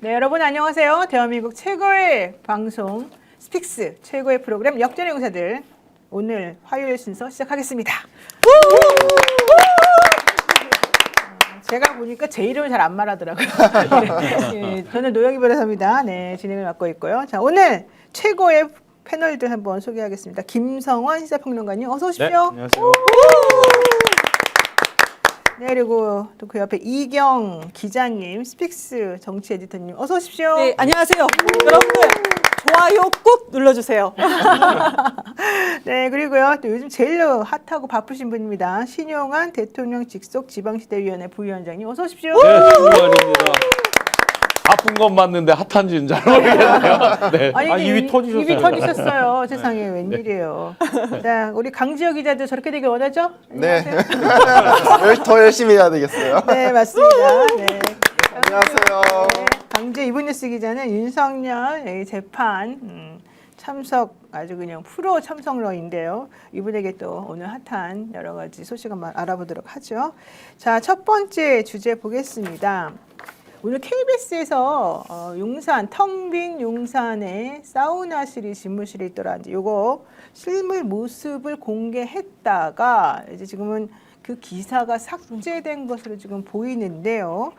네, 여러분 안녕하세요. 대한민국 최고의 방송 스픽스 최고의 프로그램 역전의 용사들 오늘 화요일 순서 시작하겠습니다. 제가 보니까 제 이름을 잘 안 말하더라고요. 네, 저는 노영희 변호사입니다. 네, 진행을 맡고 있고요. 자, 오늘 최고의 패널들 한번 소개하겠습니다. 김성원 시사평론가님 어서 오십시오. 네, 안녕하세요. 네, 그리고 또 그 옆에 이경 기자님, 스픽스 정치 에디터님 어서 오십시오. 네, 안녕하세요. 여러분들 좋아요 꾹 눌러주세요. 네, 그리고요 또 요즘 제일 핫하고 바쁘신 분입니다. 신용환 대통령 직속 지방시대위원회 부위원장님 어서 오십시오. 네, 신기환입니다. 바쁜 건 맞는데 핫한지는 잘 모르겠네요. 네. 아니, 입이 터지셨어요. 입이 터지셨어요. 세상에 웬일이에요. 자, 우리 강지혁 기자도 저렇게 되길 원하죠? 네. 더 열심히 해야 되겠어요. 네, 맞습니다. 네. 안녕하세요. 네, 강제 이분뉴스 기자는 윤석열 재판 참석 아주 그냥 프로 참석러인데요. 이분에게 또 오늘 핫한 여러 가지 소식 한번 알아보도록 하죠. 자, 첫 번째 주제 보겠습니다. 오늘 KBS에서 용산 텅 빈 용산에 사우나실이 집무실이 있더라. 이제 요거 실물 모습을 공개했다가 이제 지금은 그 기사가 삭제된 것으로 지금 보이는데요.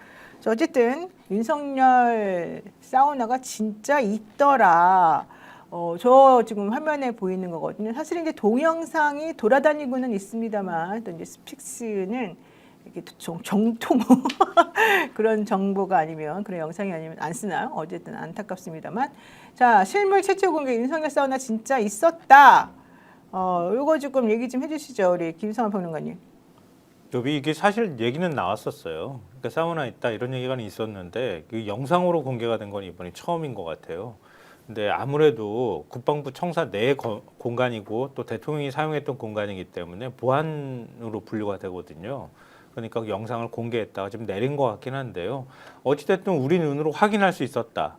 어쨌든 윤석열 사우나가 진짜 있더라. 저 지금 화면에 보이는 거거든요. 사실 이제 동영상이 돌아다니고는 있습니다만 또 이제 스픽스는 이렇게 정통 그런 정보가 아니면 그런 영상이 아니면 안 쓰나요? 어쨌든 안타깝습니다만. 자, 실물 최초 공개 윤석열 사우나 진짜 있었다. 요거 조금 얘기 좀 해주시죠, 우리 김성환 평론가님. 이게 사실 얘기는 나왔었어요. 그러니까 사우나 있다 이런 얘기가 있었는데 그 영상으로 공개가 된 건 이번이 처음인 것 같아요. 근데 아무래도 국방부 청사 내 공간이고 또 대통령이 사용했던 공간이기 때문에 보안으로 분류가 되거든요. 그러니까 그 영상을 공개했다가 지금 내린 것 같긴 한데요. 어찌됐든 우리 눈으로 확인할 수 있었다.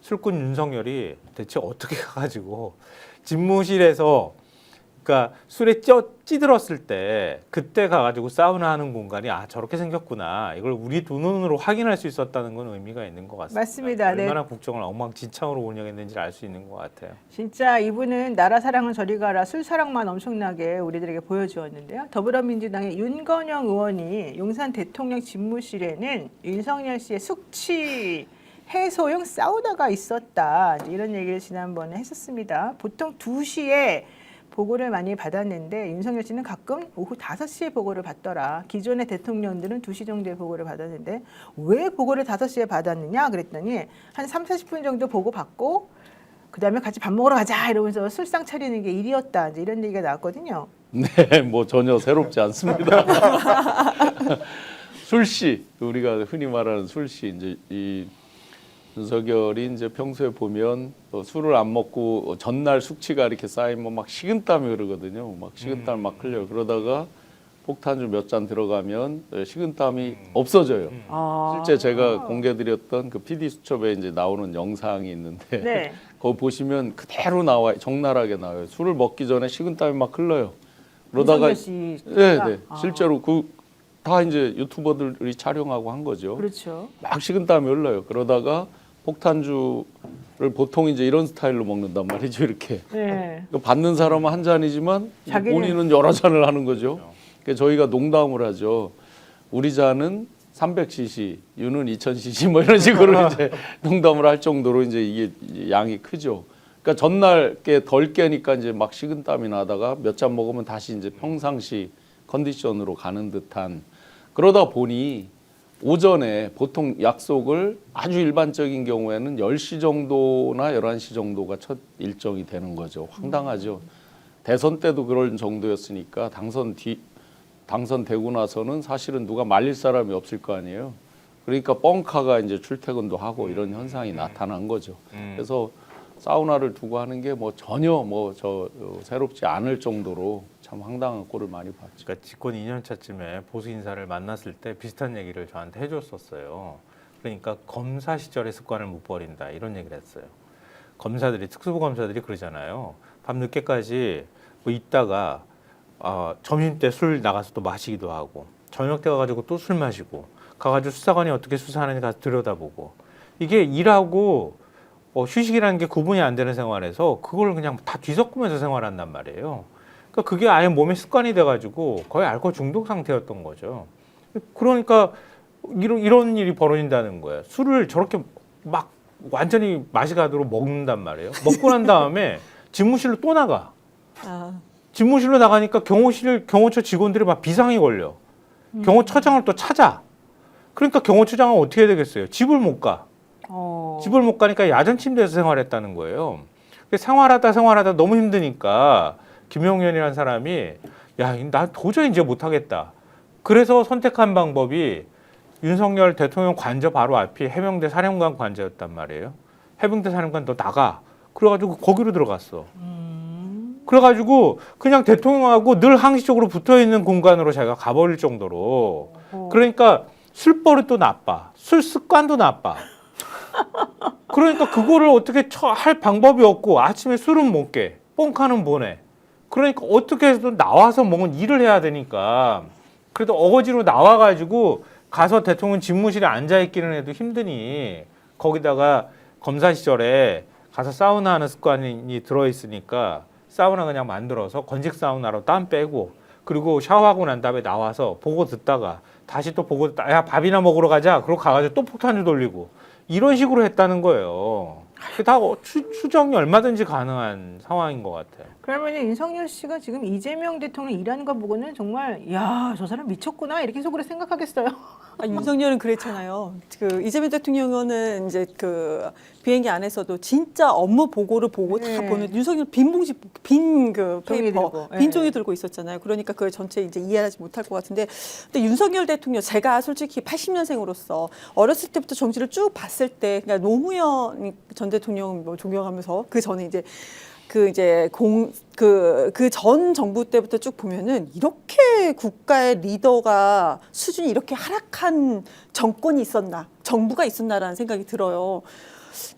술꾼 윤석열이 대체 어떻게 가가지고 집무실에서 그러니까 술에 찌들었을 때 그때 가가지고 사우나 하는 공간이 저렇게 생겼구나. 이걸 우리 두 눈으로 확인할 수 있었다는 건 의미가 있는 것 같습니다. 맞습니다. 얼마나 네. 국정을 엉망진창으로 운영했는지를 알 수 있는 것 같아요. 진짜 이분은 나라 사랑은 저리 가라 술 사랑만 엄청나게 우리들에게 보여주었는데요. 더불어민주당의 윤건영 의원이 용산 대통령 집무실에는 윤석열 씨의 숙취 해소용 사우나가 있었다. 이런 얘기를 지난번에 했었습니다. 보통 2시에 보고를 많이 받았는데 윤석열 씨는 가끔 오후 5시에 보고를 받더라. 기존의 대통령들은 2시 정도에 보고를 받았는데 왜 보고를 5시에 받았느냐 그랬더니 한 3, 40분 정도 보고 받고 그다음에 같이 밥 먹으러 가자 이러면서 술상 차리는 게 일이었다. 이제 이런 얘기가 나왔거든요. 네, 뭐 전혀 새롭지 않습니다. 술씨, 우리가 흔히 말하는 술씨, 이제 이 윤석열이 이제 평소에 보면 술을 안 먹고 전날 숙취가 이렇게 쌓이면 막 식은땀이 흐르거든요. 막 식은땀 막 흘려요. 그러다가 폭탄주 몇 잔 들어가면 식은땀이 없어져요. 실제 제가 공개드렸던 그 PD 수첩에 이제 나오는 영상이 있는데 네. 거기 보시면 그대로 나와요. 적나라하게 나와요. 술을 먹기 전에 식은땀이 막 흘러요. 그러다가 윤석열 씨가? 네, 실제로 다 이제 유튜버들이 촬영하고 한 거죠. 그렇죠. 막 식은땀이 흘러요. 그러다가 폭탄주를 보통 이제 이런 스타일로 먹는단 말이죠. 이렇게 네. 받는 사람은 한 잔이지만 본인은 여러 잔을 하는 거죠. 그러니까 저희가 농담을 하죠. 우리 잔은 300cc, 유는 2000cc 뭐 이런 식으로 이제 농담을 할 정도로 이제 이게 양이 크죠. 그러니까 전날 덜 깨니까 이제 막 식은땀이 나다가 몇 잔 먹으면 다시 이제 평상시 컨디션으로 가는 듯한. 그러다 보니 오전에 보통 약속을 아주 일반적인 경우에는 10시 정도나 11시 정도가 첫 일정이 되는 거죠. 황당하죠. 대선 때도 그럴 정도였으니까 당선되고 나서는 사실은 누가 말릴 사람이 없을 거 아니에요. 그러니까 뻥카가 이제 출퇴근도 하고 이런 현상이 나타난 거죠. 그래서 사우나를 두고 하는 게 뭐 전혀 새롭지 않을 정도로 참 황당한 꼴을 많이 봤죠. 그러니까 집권 2년 차쯤에 보수 인사를 만났을 때 비슷한 얘기를 저한테 해줬었어요. 그러니까 검사 시절의 습관을 못 버린다 이런 얘기를 했어요. 검사들이 특수부 검사들이 그러잖아요. 밤 늦게까지 뭐 있다가 점심 때 술 나가서 또 마시기도 하고 저녁 때 가가지고 또 술 마시고 가가지고 수사관이 어떻게 수사하는지 가서 들여다보고 이게 일하고 휴식이라는 게 구분이 안 되는 생활에서 그걸 그냥 다 뒤섞으면서 생활한단 말이에요. 그러니까 그게 아예 몸에 습관이 돼가지고 거의 알코올 중독 상태였던 거죠. 그러니까 이런 일이 벌어진다는 거예요. 술을 저렇게 막 완전히 맛이 가도록 먹는단 말이에요. 먹고 난 다음에 집무실로 또 나가. 아, 집무실로 나가니까 경호처 직원들이 막 비상이 걸려. 경호처장을 또 찾아. 그러니까 경호처장은 어떻게 해야 되겠어요? 집을 못 가. 집을 못 가니까 야전 침대에서 생활했다는 거예요. 생활하다 너무 힘드니까 김용현이라는 사람이 야, 나 도저히 이제 못하겠다. 그래서 선택한 방법이 윤석열 대통령 관저 바로 앞이 해병대 사령관 관저였단 말이에요. 해병대 사령관 너 나가. 그래가지고 거기로 들어갔어. 그래가지고 그냥 대통령하고 늘 항시적으로 붙어있는 공간으로 자기가 가버릴 정도로. 그러니까 술버릇도 나빠. 술 습관도 나빠. 그러니까 그거를 어떻게 할 방법이 없고 아침에 술은 못 깨. 뻥카는 보내. 그러니까 어떻게 해서든 나와서 뭔가 일을 해야 되니까 그래도 어거지로 나와가지고 가서 대통령 집무실에 앉아있기는 해도 힘드니 거기다가 검사 시절에 가서 사우나 하는 습관이 들어있으니까 사우나 그냥 만들어서 건식 사우나로 땀 빼고 그리고 샤워하고 난 다음에 나와서 보고 듣다가 다시 또 보고 듣다 야 밥이나 먹으러 가자 그러고 가가지고 또 폭탄을 돌리고 이런 식으로 했다는 거예요. 그게 다 추정이 얼마든지 가능한 상황인 것 같아요. 그러면 윤석열 씨가 지금 이재명 대통령 일하는 거 보고는 정말 야, 저 사람 미쳤구나 이렇게 속으로 생각하겠어요. 아, 윤석열은 그랬잖아요. 그 이재명 대통령은 이제 그 비행기 안에서도 진짜 업무 보고를 보고 네. 다 보는 윤석열 빈 봉지 빈 그 종이 페이퍼 들고, 빈 네. 종이 들고 있었잖아요. 그러니까 그걸 전체 이제 이해하지 못할 것 같은데 근데 윤석열 대통령 제가 솔직히 80년생으로서 어렸을 때부터 정치를 쭉 봤을 때 그러니까 노무현 전 대통령 뭐 존경하면서 그 전에 이제 그 전 정부 때부터 쭉 보면은 이렇게 국가의 리더가 수준이 이렇게 하락한 정권이 있었나, 정부가 있었나라는 생각이 들어요.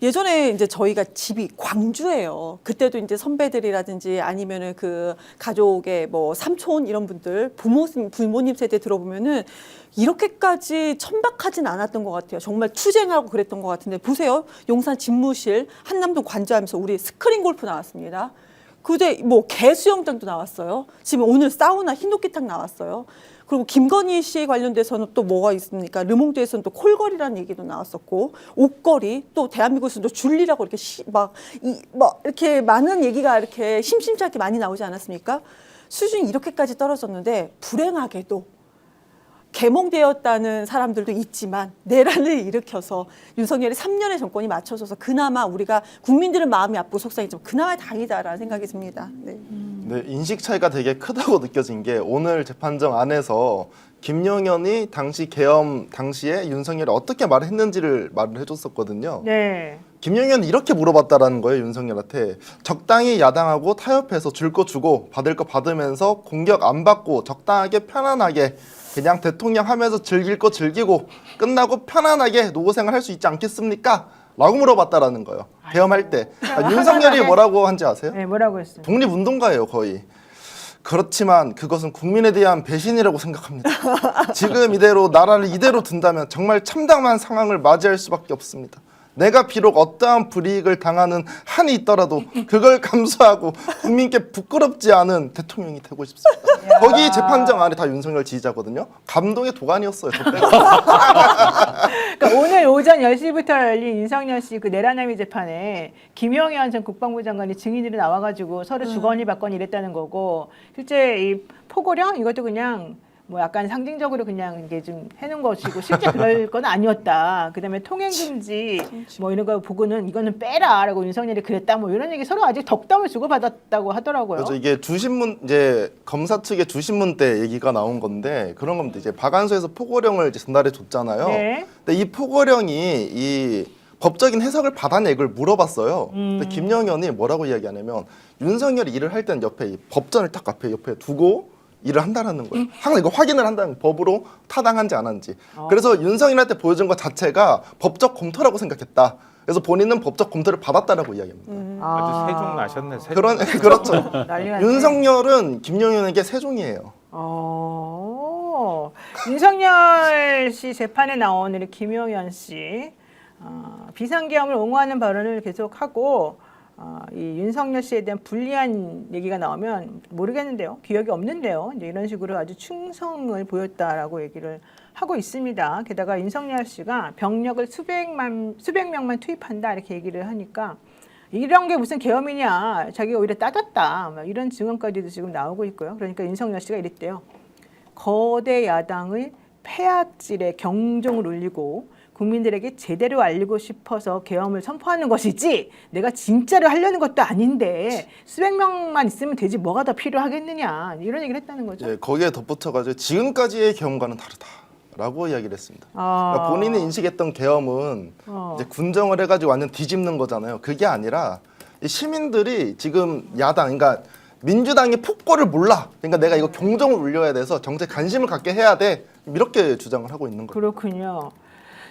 예전에 이제 저희가 집이 광주예요. 그때도 이제 선배들이라든지 아니면은 그 가족의 뭐 삼촌 이런 분들 부모님 세대 들어보면은 이렇게까지 천박하진 않았던 것 같아요. 정말 투쟁하고 그랬던 것 같은데 보세요. 용산 집무실 한남동 관저하면서 우리 스크린 골프 나왔습니다. 그때 뭐 개수영장도 나왔어요. 지금 오늘 사우나 흰도끼탕 나왔어요. 그리고 김건희 씨 관련돼서는 또 뭐가 있습니까? 르몽드에서는 또 콜걸이라는 얘기도 나왔었고 옷걸이 또 대한민국에서는 또 줄리라고 이렇게 이렇게 많은 얘기가 이렇게 심심치 않게 많이 나오지 않았습니까? 수준이 이렇게까지 떨어졌는데 불행하게도 개몽되었다는 사람들도 있지만 내란을 일으켜서 윤석열이 3년의 정권이 맞춰져서 그나마 우리가 국민들은 마음이 아프고 속상했지만 그나마 다행이다라는 생각이 듭니다. 네. 네, 인식 차이가 되게 크다고 느껴진 게 오늘 재판정 안에서 김용현이 당시 계엄 당시에 윤석열이 어떻게 말을 했는지를 말을 해줬었거든요. 네. 김용현이 이렇게 물어봤다라는 거예요. 윤석열한테 적당히 야당하고 타협해서 줄 거 주고 받을 거 받으면서 공격 안 받고 적당하게 편안하게 그냥 대통령 하면서 즐길 거 즐기고 끝나고 편안하게 노후 생활 할 수 있지 않겠습니까? 라고 물어봤다라는 거예요. 계엄할 때. 윤석열이 뭐라고 한지 아세요? 네, 뭐라고 했어요? 독립운동가예요, 거의. 그렇지만 그것은 국민에 대한 배신이라고 생각합니다. 지금 이대로 나라를 이대로 둔다면 정말 참담한 상황을 맞이할 수밖에 없습니다. 내가 비록 어떠한 불이익을 당하는 한이 있더라도 그걸 감수하고 국민께 부끄럽지 않은 대통령이 되고 싶습니다. 거기 재판정 안에 다 윤석열 지지자거든요. 감동의 도가니였어요. 저 빼고. 그러니까 오늘 오전 10시부터 열린 윤석열 씨 그 내란혐의 재판에 김용현 전 국방부 장관이 증인으로 나와가지고 서로 주거니 받거니 이랬다는 거고 실제 이 포고령 이것도 그냥 뭐 약간 상징적으로 그냥 이게 좀 해놓은 것이고 실제 그럴 건 아니었다. 그다음에 통행금지 뭐 이런 거 보고는 이거는 빼라라고 윤석열이 그랬다. 뭐 이런 얘기 서로 아직 덕담을 주고받았다고 하더라고요. 그렇죠. 이게 주신문 이제 검사 측의 주신문 때 얘기가 나온 건데 그런 겁니다. 이제 박안수에서 포고령을 이제 전달해 줬잖아요. 네. 근데 이 포고령이 이 법적인 해석을 받아내 이걸 물어봤어요. 근데 김영현이 뭐라고 이야기하냐면 윤석열이 일을 할 때는 옆에 이 법전을 딱 앞에 옆에 두고 일을 한다는 거예요. 항상 이거 확인을 한다는 법으로 타당한지 안 한지. 그래서 윤석열한테 보여준 것 자체가 법적 검토라고 생각했다. 그래서 본인은 법적 검토를 받았다라고 이야기합니다. 아주 세종 나셨네. 세종. 그렇죠. 난리 났네. 윤석열은 김용현에게 세종이에요. 윤석열 씨 재판에 나온 우리 김용현 씨 비상계엄을 옹호하는 발언을 계속하고 이 윤석열 씨에 대한 불리한 얘기가 나오면 모르겠는데요. 기억이 없는데요. 이제 이런 식으로 아주 충성을 보였다라고 얘기를 하고 있습니다. 게다가 윤석열 씨가 병력을 수백 명만 투입한다 이렇게 얘기를 하니까 이런 게 무슨 계엄이냐. 자기가 오히려 따졌다. 막 이런 증언까지도 지금 나오고 있고요. 그러니까 윤석열 씨가 이랬대요. 거대 야당을 폐악질의 경종을 울리고 국민들에게 제대로 알리고 싶어서 계엄을 선포하는 것이지 내가 진짜로 하려는 것도 아닌데 수백 명만 있으면 되지 뭐가 더 필요하겠느냐 이런 얘기를 했다는 거죠. 예, 거기에 덧붙여가지고 지금까지의 계엄과는 다르다라고 이야기를 했습니다. 그러니까 본인이 인식했던 계엄은 이제 군정을 해가지고 완전 뒤집는 거잖아요. 그게 아니라 이 시민들이 지금 야당, 그러니까 민주당이 폭거를 몰라. 그러니까 내가 이거 경종을 울려야 돼서 정책 관심을 갖게 해야 돼. 이렇게 주장을 하고 있는 거예요. 그렇군요.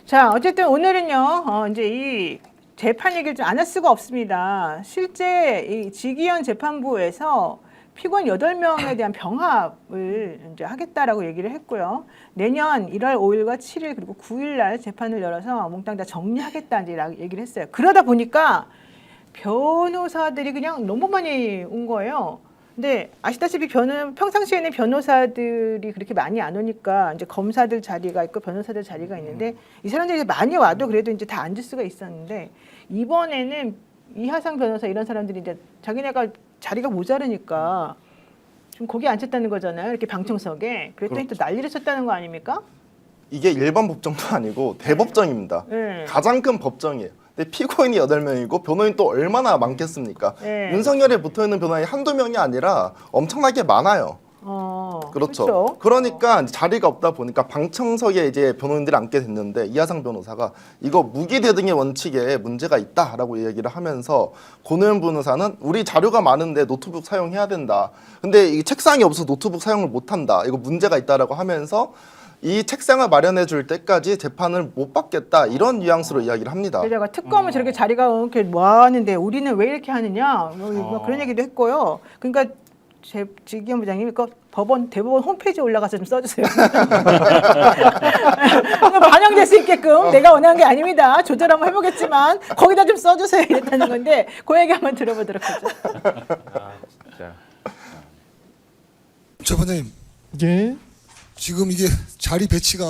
자, 어쨌든 오늘은요, 이제 이 재판 얘기를 좀 안 할 수가 없습니다. 실제 이 지기현 재판부에서 피고인 8명에 대한 병합을 이제 하겠다라고 얘기를 했고요. 내년 1월 5일과 7일 그리고 9일 날 재판을 열어서 몽땅 다 정리하겠다 이제 얘기를 했어요. 그러다 보니까 변호사들이 그냥 너무 많이 온 거예요. 근데 아시다시피 평상시에는 변호사들이 그렇게 많이 안 오니까 이제 검사들 자리가 있고 변호사들 자리가 있는데 이 사람들이 이제 많이 와도 그래도 이제 다 앉을 수가 있었는데 이번에는 이하상 변호사 이런 사람들이 이제 자기네가 자리가 모자르니까 좀 거기 앉혔다는 거잖아요. 이렇게 방청석에. 그랬더니 또 난리를 쳤다는 거 아닙니까? 이게 일반 법정도 아니고 대법정입니다. 네. 가장 큰 법정이에요. 근데 피고인이 8명이고 변호인 또 얼마나 많겠습니까? 네. 윤석열에 붙어있는 변호인이 한두 명이 아니라 엄청나게 많아요. 그렇죠. 그러니까 자리가 없다 보니까 방청석에 이제 변호인들이 앉게 됐는데 이하상 변호사가 이거 무기 대등의 원칙에 문제가 있다라고 얘기를 하면서 고노현 변호사는 우리 자료가 많은데 노트북 사용해야 된다. 근데 이 책상이 없어서 노트북 사용을 못 한다. 이거 문제가 있다라고 하면서 이 책상을 마련해 줄 때까지 재판을 못 받겠다 이런 뉘앙스로 이야기를 합니다. 게다가 특검은 저렇게 자리가 이렇게 모았는데 우리는 왜 이렇게 하느냐 뭐 그런 얘기도 했고요. 그러니까 지기현 부장님이 그 대법원 홈페이지에 올라가서 좀 써주세요. 반영될 수 있게끔 내가 원하는 게 아닙니다. 조절 한번 해보겠지만 거기다 좀 써주세요 이랬다는 건데 그 얘기 한번 들어보도록 하죠. 진짜. 재판장님, 예, 지금 이게 자리 배치가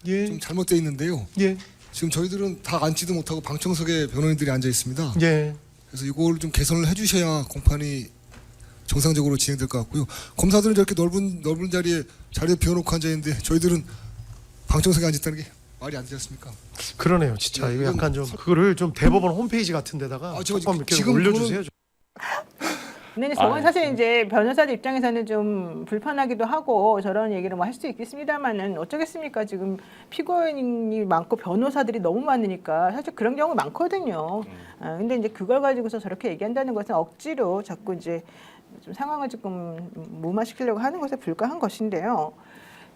예, 좀 잘못되어 있는데요. 예, 지금 저희들은 다 앉지도 못하고 방청석에 변호인들이 앉아 있습니다. 예. 그래서 이걸 좀 개선을 해주셔야 공판이 정상적으로 진행될 것 같고요. 검사들은 저렇게 넓은 자리에 비워놓고 앉아 있는데 저희들은 방청석에 앉았다는 게 말이 안 되지 않습니까? 그러네요, 진짜 예, 이거 이건 약간 좀 그거를 좀 대법원 홈페이지 같은 데다가 아, 저 조금 이렇게 지금 올려주세요. 근데 저건 사실 이제 변호사들 입장에서는 좀 불편하기도 하고 저런 얘기를 뭐 할 수 있겠습니다만은 어쩌겠습니까? 지금 피고인이 많고 변호사들이 너무 많으니까 사실 그런 경우 많거든요. 근데 이제 그걸 가지고서 저렇게 얘기한다는 것은 억지로 자꾸 이제 좀 상황을 조금 무마시키려고 하는 것에 불과한 것인데요.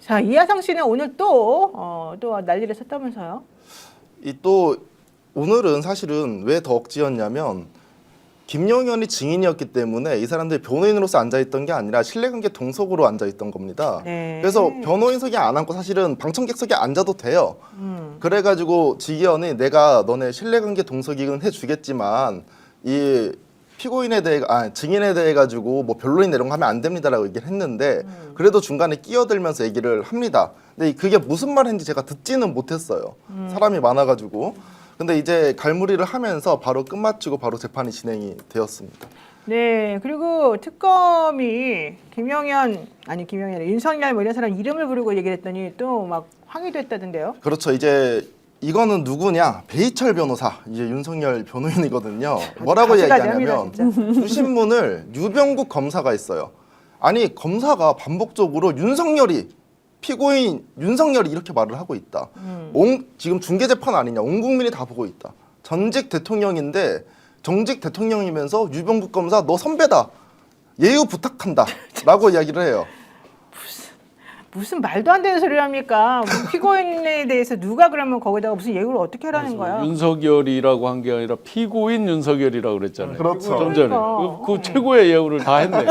자, 이하상 씨는 오늘 또 난리를 쳤다면서요? 이 또 오늘은 사실은 왜 더 억지였냐면 김용현이 증인이었기 때문에 이 사람들이 변호인으로서 앉아있던 게 아니라 신뢰관계 동석으로 앉아있던 겁니다. 네. 그래서 변호인석에 안 앉고 사실은 방청객석에 앉아도 돼요. 그래가지고 지기현이 내가 너네 신뢰관계 동석이긴 해주겠지만 이 피고인에 대해 증인에 대해 가지고 뭐 변론이 이런 거 하면 안 됩니다라고 얘기를 했는데 그래도 중간에 끼어들면서 얘기를 합니다. 근데 그게 무슨 말인지 제가 듣지는 못했어요. 사람이 많아가지고. 근데 이제 갈무리를 하면서 바로 끝마치고 바로 재판이 진행이 되었습니다. 네, 그리고 특검이 윤석열 뭐 이런 사람 이름을 부르고 얘기를 했더니 또 막 항의도 했다던데요. 그렇죠. 이제 이거는 누구냐? 배희철 변호사, 이제 윤석열 변호인이거든요. 뭐라고 가지가지 얘기하냐면 합니다, 진짜. 수신문을 유병국 검사가 있어요. 아니 검사가 반복적으로 피고인 윤석열이 이렇게 말을 하고 있다. 지금 중계재판 아니냐. 온 국민이 다 보고 있다. 전직 대통령인데 정직 대통령이면서 유병국 검사 너 선배다. 예우 부탁한다. 라고 이야기를 해요. 무슨 말도 안 되는 소리를 합니까? 피고인에 대해서 누가 그러면 거기다가 무슨 예우를 어떻게 하라는 거야? 윤석열이라고 한 게 아니라 피고인 윤석열이라고 그랬잖아요. 그렇죠. 좀 전에 그 최고의 예우를 다 했네.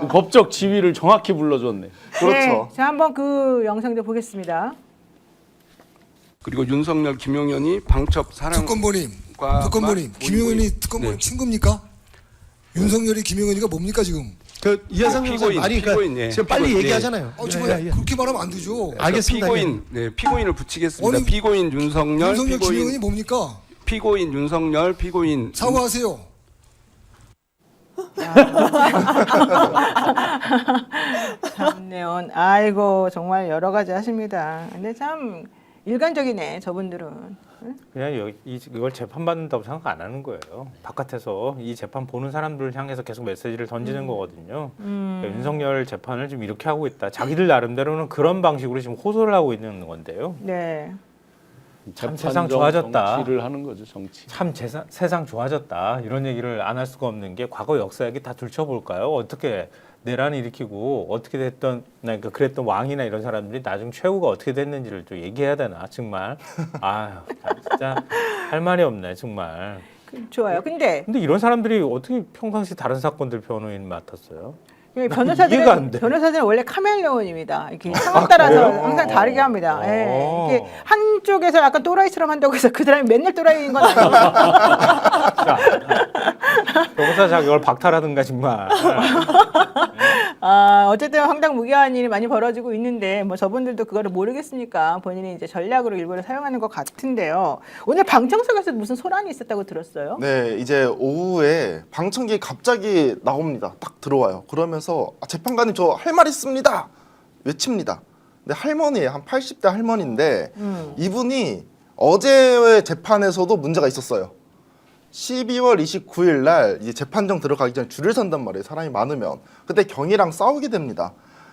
법적 지위를 정확히 불러줬네. 그렇죠. 네, 자 한번 그 영상도 보겠습니다. 그리고 윤석열, 김용현이 방첩 사령과 특검보님, 김용현이 특검보님 네. 친구입니까? 윤석열이 김용현이가 뭡니까 지금? 그 이하상 변호사 피고인, 말이 피고인, 예. 지금 빨리 피고인, 얘기하잖아요. 지금 그렇게 말하면 안 되죠. 알겠습니다. 피고인, 네, 피고인을 붙이겠습니다. 아니, 피고인 윤석열, 김용현이 뭡니까? 피고인 윤석열, 피고인 사과하세요. 참네요. 아이고 정말 여러 가지 하십니다. 근데 참 일관적이네 저분들은. 그냥 이걸 재판받는다고 생각 안 하는 거예요. 바깥에서 이 재판 보는 사람들을 향해서 계속 메시지를 던지는 거거든요. 그러니까 윤석열 재판을 지금 이렇게 하고 있다. 자기들 나름대로는 그런 방식으로 지금 호소를 하고 있는 건데요. 네. 참 재판정 세상 좋아졌다. 정치를 하는 거죠, 정치. 참 세상 좋아졌다. 이런 얘기를 안 할 수가 없는 게 과거 역사 얘기 다 들춰볼까요? 어떻게 내란을 일으키고 어떻게 됐던 그러니까 그랬던 왕이나 이런 사람들이 나중 최후가 어떻게 됐는지를 좀 얘기해야 되나 정말. 아유 진짜 할 말이 없네 정말. 좋아요. 근데 이런 사람들이 어떻게 평상시 다른 사건들 변호인 맡았어요? 예, 이해가 안 돼. 변호사들은 원래 카멜레온입니다. 이렇게 상황 따라서 항상 다르게 합니다. 예. 이게 한쪽에서 약간 또라이처럼 한다고 해서 그 사람이 맨날 또라이인 건 아니에요. 변호사 자격을 박탈하든가 정말. 어쨌든 황당무계한 일이 많이 벌어지고 있는데 뭐 저분들도 그거를 모르겠으니까 본인이 이제 전략으로 일부러 사용하는 것 같은데요. 오늘 방청석에서 무슨 소란이 있었다고 들었어요? 네, 이제 오후에 방청객이 갑자기 나옵니다. 딱 들어와요. 그러면서 재판관님 저 할 말 있습니다. 외칩니다. 근데 할머니예요. 한 80대 할머니인데 이분이 어제 재판에서도 문제가 있었어요. 12월 29일 날 이제 재판정 들어가기 전에 줄을 선단 말이에요. 사람이 많으면. 그때 경위랑 싸우게 됩니다.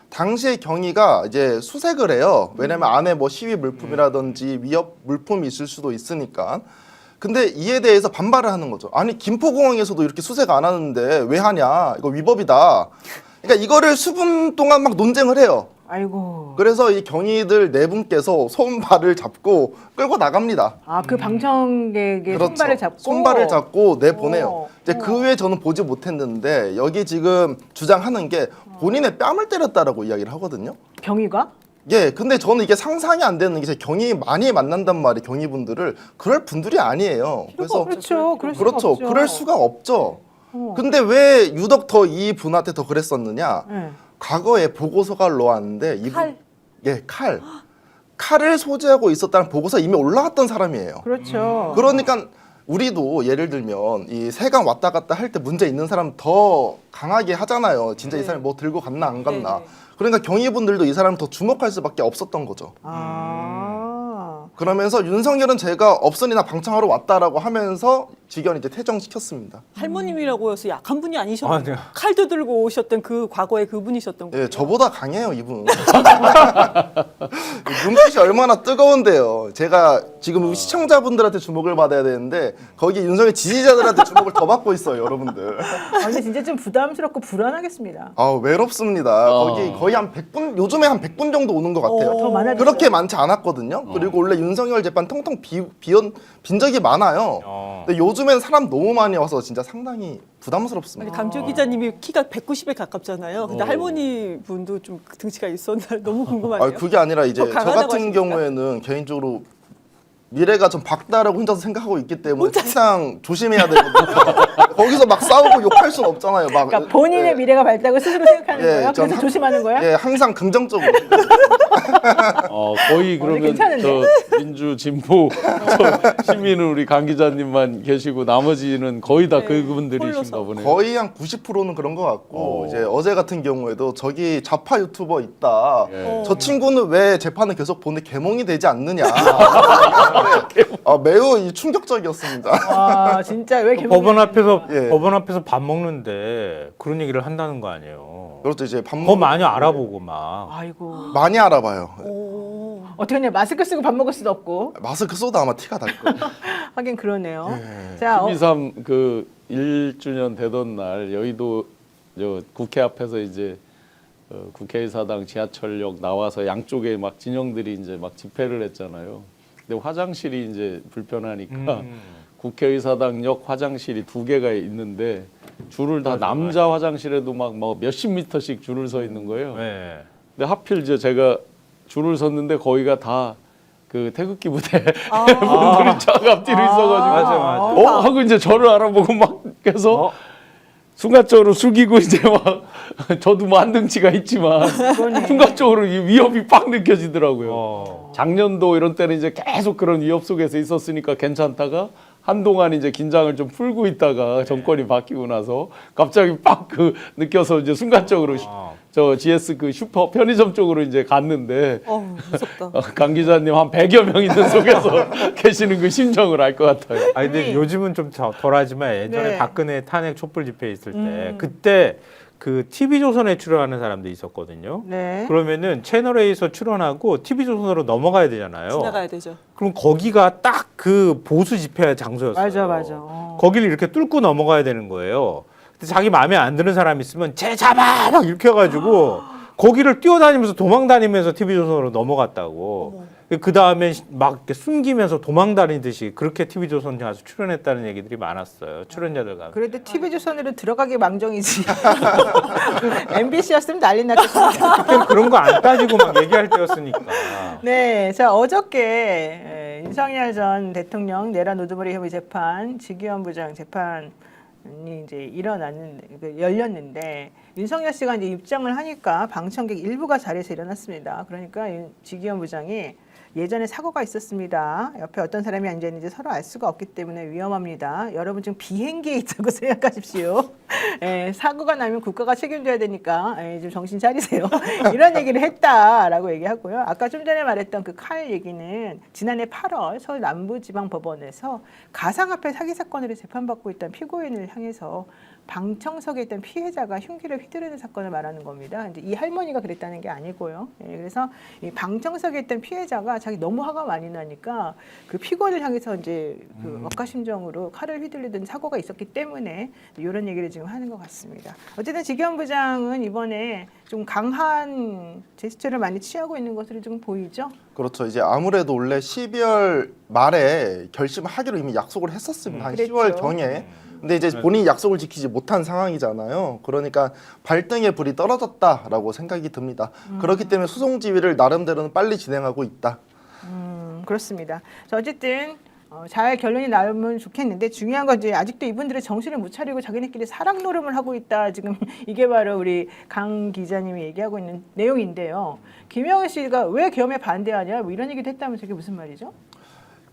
당시에 경위가 이제 수색을 해요. 왜냐면 안에 뭐 시위 물품이라든지 위협 물품이 있을 수도 있으니까. 근데 이에 대해서 반발을 하는 거죠. 아니 김포공항에서도 이렇게 수색 안 하는데 왜 하냐? 이거 위법이다. 그러니까 이거를 수분 동안 막 논쟁을 해요. 아이고. 그래서 이 경위들 네 분께서 손발을 잡고 끌고 나갑니다. 그 방청객의 손발을 잡고 내보내요. 오. 이제 그 후에 저는 보지 못했는데 여기 지금 주장하는 게 본인의 뺨을 때렸다라고 이야기를 하거든요. 경위가? 예, 근데 저는 이게 상상이 안 되는 게 제 경위 많이 만난단 말이에요. 경위분들을 그럴 분들이 아니에요. 그래서 그렇죠. 그럴 수가 그렇죠. 없죠. 그럴 수가 없죠. 근데 왜 유독 더 이 분한테 더 그랬었느냐? 네. 과거에 보고서가 올라왔는데 이분 칼? 예, 칼을 소지하고 있었다는 보고서 이미 올라왔던 사람이에요. 그렇죠. 그러니까 우리도 예를 들면 이 세관 왔다 갔다 할 때 문제 있는 사람 더 강하게 하잖아요. 진짜 이 사람이 뭐 들고 갔나 안 갔나. 네. 그러니까 경위분들도 이 사람을 더 주목할 수밖에 없었던 거죠. 그러면서 윤석열은 제가 없으니나 방청하러 왔다라고 하면서 직원 이제 퇴정시켰습니다. 할머님이라고 해서 약한 분이 아니셨고 아, 네. 칼도 들고 오셨던 그 과거의 그분이셨던 거예요. 예, 저보다 강해요 이분. 눈빛이 얼마나 뜨거운데요. 제가 지금 시청자분들한테 주목을 받아야 되는데 거기 윤석열 지지자들한테 주목을 더 받고 있어요, 여러분들. 근데 진짜 좀 부담스럽고 불안하겠습니다. 외롭습니다. 거기 거의 한 100분, 요즘에 한 100분 정도 오는 것 같아요. 더 많아졌어요? 그렇게 많지 않았거든요. 그리고 원래 윤석열 재판 통통 빈 적이 많아요. 근데 요즘엔 사람 너무 많이 와서 진짜 상당히 부담스럽습니다. 감조 기자님이 키가 190에 가깝잖아요. 근데 할머니 분도 좀 등치가 있었나 너무 궁금하네요. 그게 아니라 이제 더 저 강하다고 같은 하십니까? 경우에는 개인적으로 미래가 좀 밝다라고 혼자서 생각하고 있기 때문에 항상 조심해야 되거든요. 거기서 막 싸우고 욕할 순 없잖아요. 막 그러니까 본인의 미래가 밝다고 스스로 생각하는 거예요? 전 그래서 조심하는 거예요? 예, 항상 긍정적으로. 거의 그러면 괜찮은데? 저 민주 진보 저 시민은 우리 강 기자님만 계시고 나머지는 거의 다 그분들이신가 보네요. 거의 한 90%는 그런 것 같고 이제 어제 같은 경우에도 저기 좌파 유튜버 있다. 예. 저 친구는 왜 재판을 계속 보는데 개몽이 되지 않느냐. 매우 충격적이었습니다. 와 진짜 왜 법원 앞에서 예. 법원 앞에서 밥 먹는데 그런 얘기를 한다는 거 아니에요. 그렇죠. 이제 밥 더 먹 많이 알아보고 막. 아이고 많이 알아봐요. 어떻게 하냐 마스크 쓰고 밥 먹을 수도 없고 마스크 써도 아마 티가 날 거예요. 하긴 그러네요. 자 12.3 그 1주년 되던 날 여의도 저 국회 앞에서 이제 국회의사당 지하철역 나와서 양쪽에 막 진영들이 이제 막 집회를 했잖아요. 근데 화장실이 이제 불편하니까 국회의사당역 화장실이 2개가 있는데 줄을 다 남자 화장실에도 막 뭐 몇십 미터씩 줄을 서 있는 거예요. 네. 근데 하필 제가 줄을 섰는데 거기가 다 그 태극기 부대 아. 분들이 쫙 앞뒤로 있어가지고 맞아. 하고 이제 저를 알아보고 막 계속 순간적으로 숙이고 이제 막 저도 뭐 한등치가 있지만 순간적으로 이 위협이 빡 느껴지더라고요. 작년도 이런 때는 이제 계속 그런 위협 속에서 있었으니까 괜찮다가 한동안 이제 긴장을 좀 풀고 있다가 정권이 바뀌고 나서 갑자기 빡 그 느껴서 이제 순간적으로 저 GS 그 슈퍼 편의점 쪽으로 이제 갔는데 무섭다. 강 기자님 한 100여 명 있는 속에서 계시는 그 심정을 알 것 같아요. 아니 근데 요즘은 좀 덜하지만 예전에 네. 박근혜 탄핵 촛불 집회 있을 때 그때 그 TV조선에 출연하는 사람도 있었거든요. 네. 그러면은 채널A에서 출연하고 TV조선으로 넘어가야 되잖아요. 지나가야 되죠. 그럼 거기가 딱 그 보수 집회 장소였어요. 맞아. 거기를 이렇게 뚫고 넘어가야 되는 거예요. 근데 자기 마음에 안 드는 사람 있으면 쟤 잡아 막 이렇게 해가지고 거기를 뛰어다니면서 도망다니면서 TV조선으로 넘어갔다고. 그 다음에 막 이렇게 숨기면서 도망다니듯이 그렇게 TV조선 가서 출연했다는 얘기들이 많았어요. 출연자들 가. 그래도 TV조선으로 들어가기 망정이지. MBC였으면 난리 났겠습니다. 그때는 그런 거 안 따지고 막 얘기할 때였으니까. 네, 자 어저께 윤석열 전 대통령 내란 우두머리 혐의 재판 직위원 부장 재판이 이제 열렸는데 윤석열 씨가 이제 입장을 하니까 방청객 일부가 자리에서 일어났습니다. 그러니까 직위원 부장이 예전에 사고가 있었습니다. 옆에 어떤 사람이 앉아 있는지 서로 알 수가 없기 때문에 위험합니다. 여러분 지금 비행기에 있다고 생각하십시오. 예, 사고가 나면 국가가 책임져야 되니까 좀 정신 차리세요. 이런 얘기를 했다라고 얘기하고요. 아까 좀 전에 말했던 그 칼 얘기는 지난해 8월 서울 남부지방법원에서 가상화폐 사기 사건으로 재판받고 있던 피고인을 향해서 방청석에 있던 피해자가 흉기를 휘두르는 사건을 말하는 겁니다. 이제 이 할머니가 그랬다는 게 아니고요. 예, 그래서 이 방청석에 있던 피해자가 자기 너무 화가 많이 나니까 그 피고인을 향해서 이제 그 억가심정으로 칼을 휘둘리던 사고가 있었기 때문에 이런 얘기를 지금 하는 것 같습니다. 어쨌든 직위원 부장은 이번에 좀 강한 제스처를 많이 취하고 있는 것으로 좀 보이죠. 그렇죠. 이제 아무래도 원래 12월 말에 결심을 하기로 이미 약속을 했었습니다. 한 그랬죠. 10월 경에. 근데 이제 본인이 약속을 지키지 못한 상황이잖아요. 그러니까 발등에 불이 떨어졌다라고 생각이 듭니다. 그렇기 때문에 소송 지휘를 나름대로는 빨리 진행하고 있다. 그렇습니다. 그래서 어쨌든 잘 결론이 나오면 좋겠는데 중요한 건 이제 아직도 이분들의 정신을 못 차리고 자기네끼리 사랑 노름을 하고 있다. 지금 이게 바로 우리 강 기자님이 얘기하고 있는 내용인데요. 김영은 씨가 왜 계엄에 반대하냐 뭐 이런 얘기도 했다면서 이게 무슨 말이죠?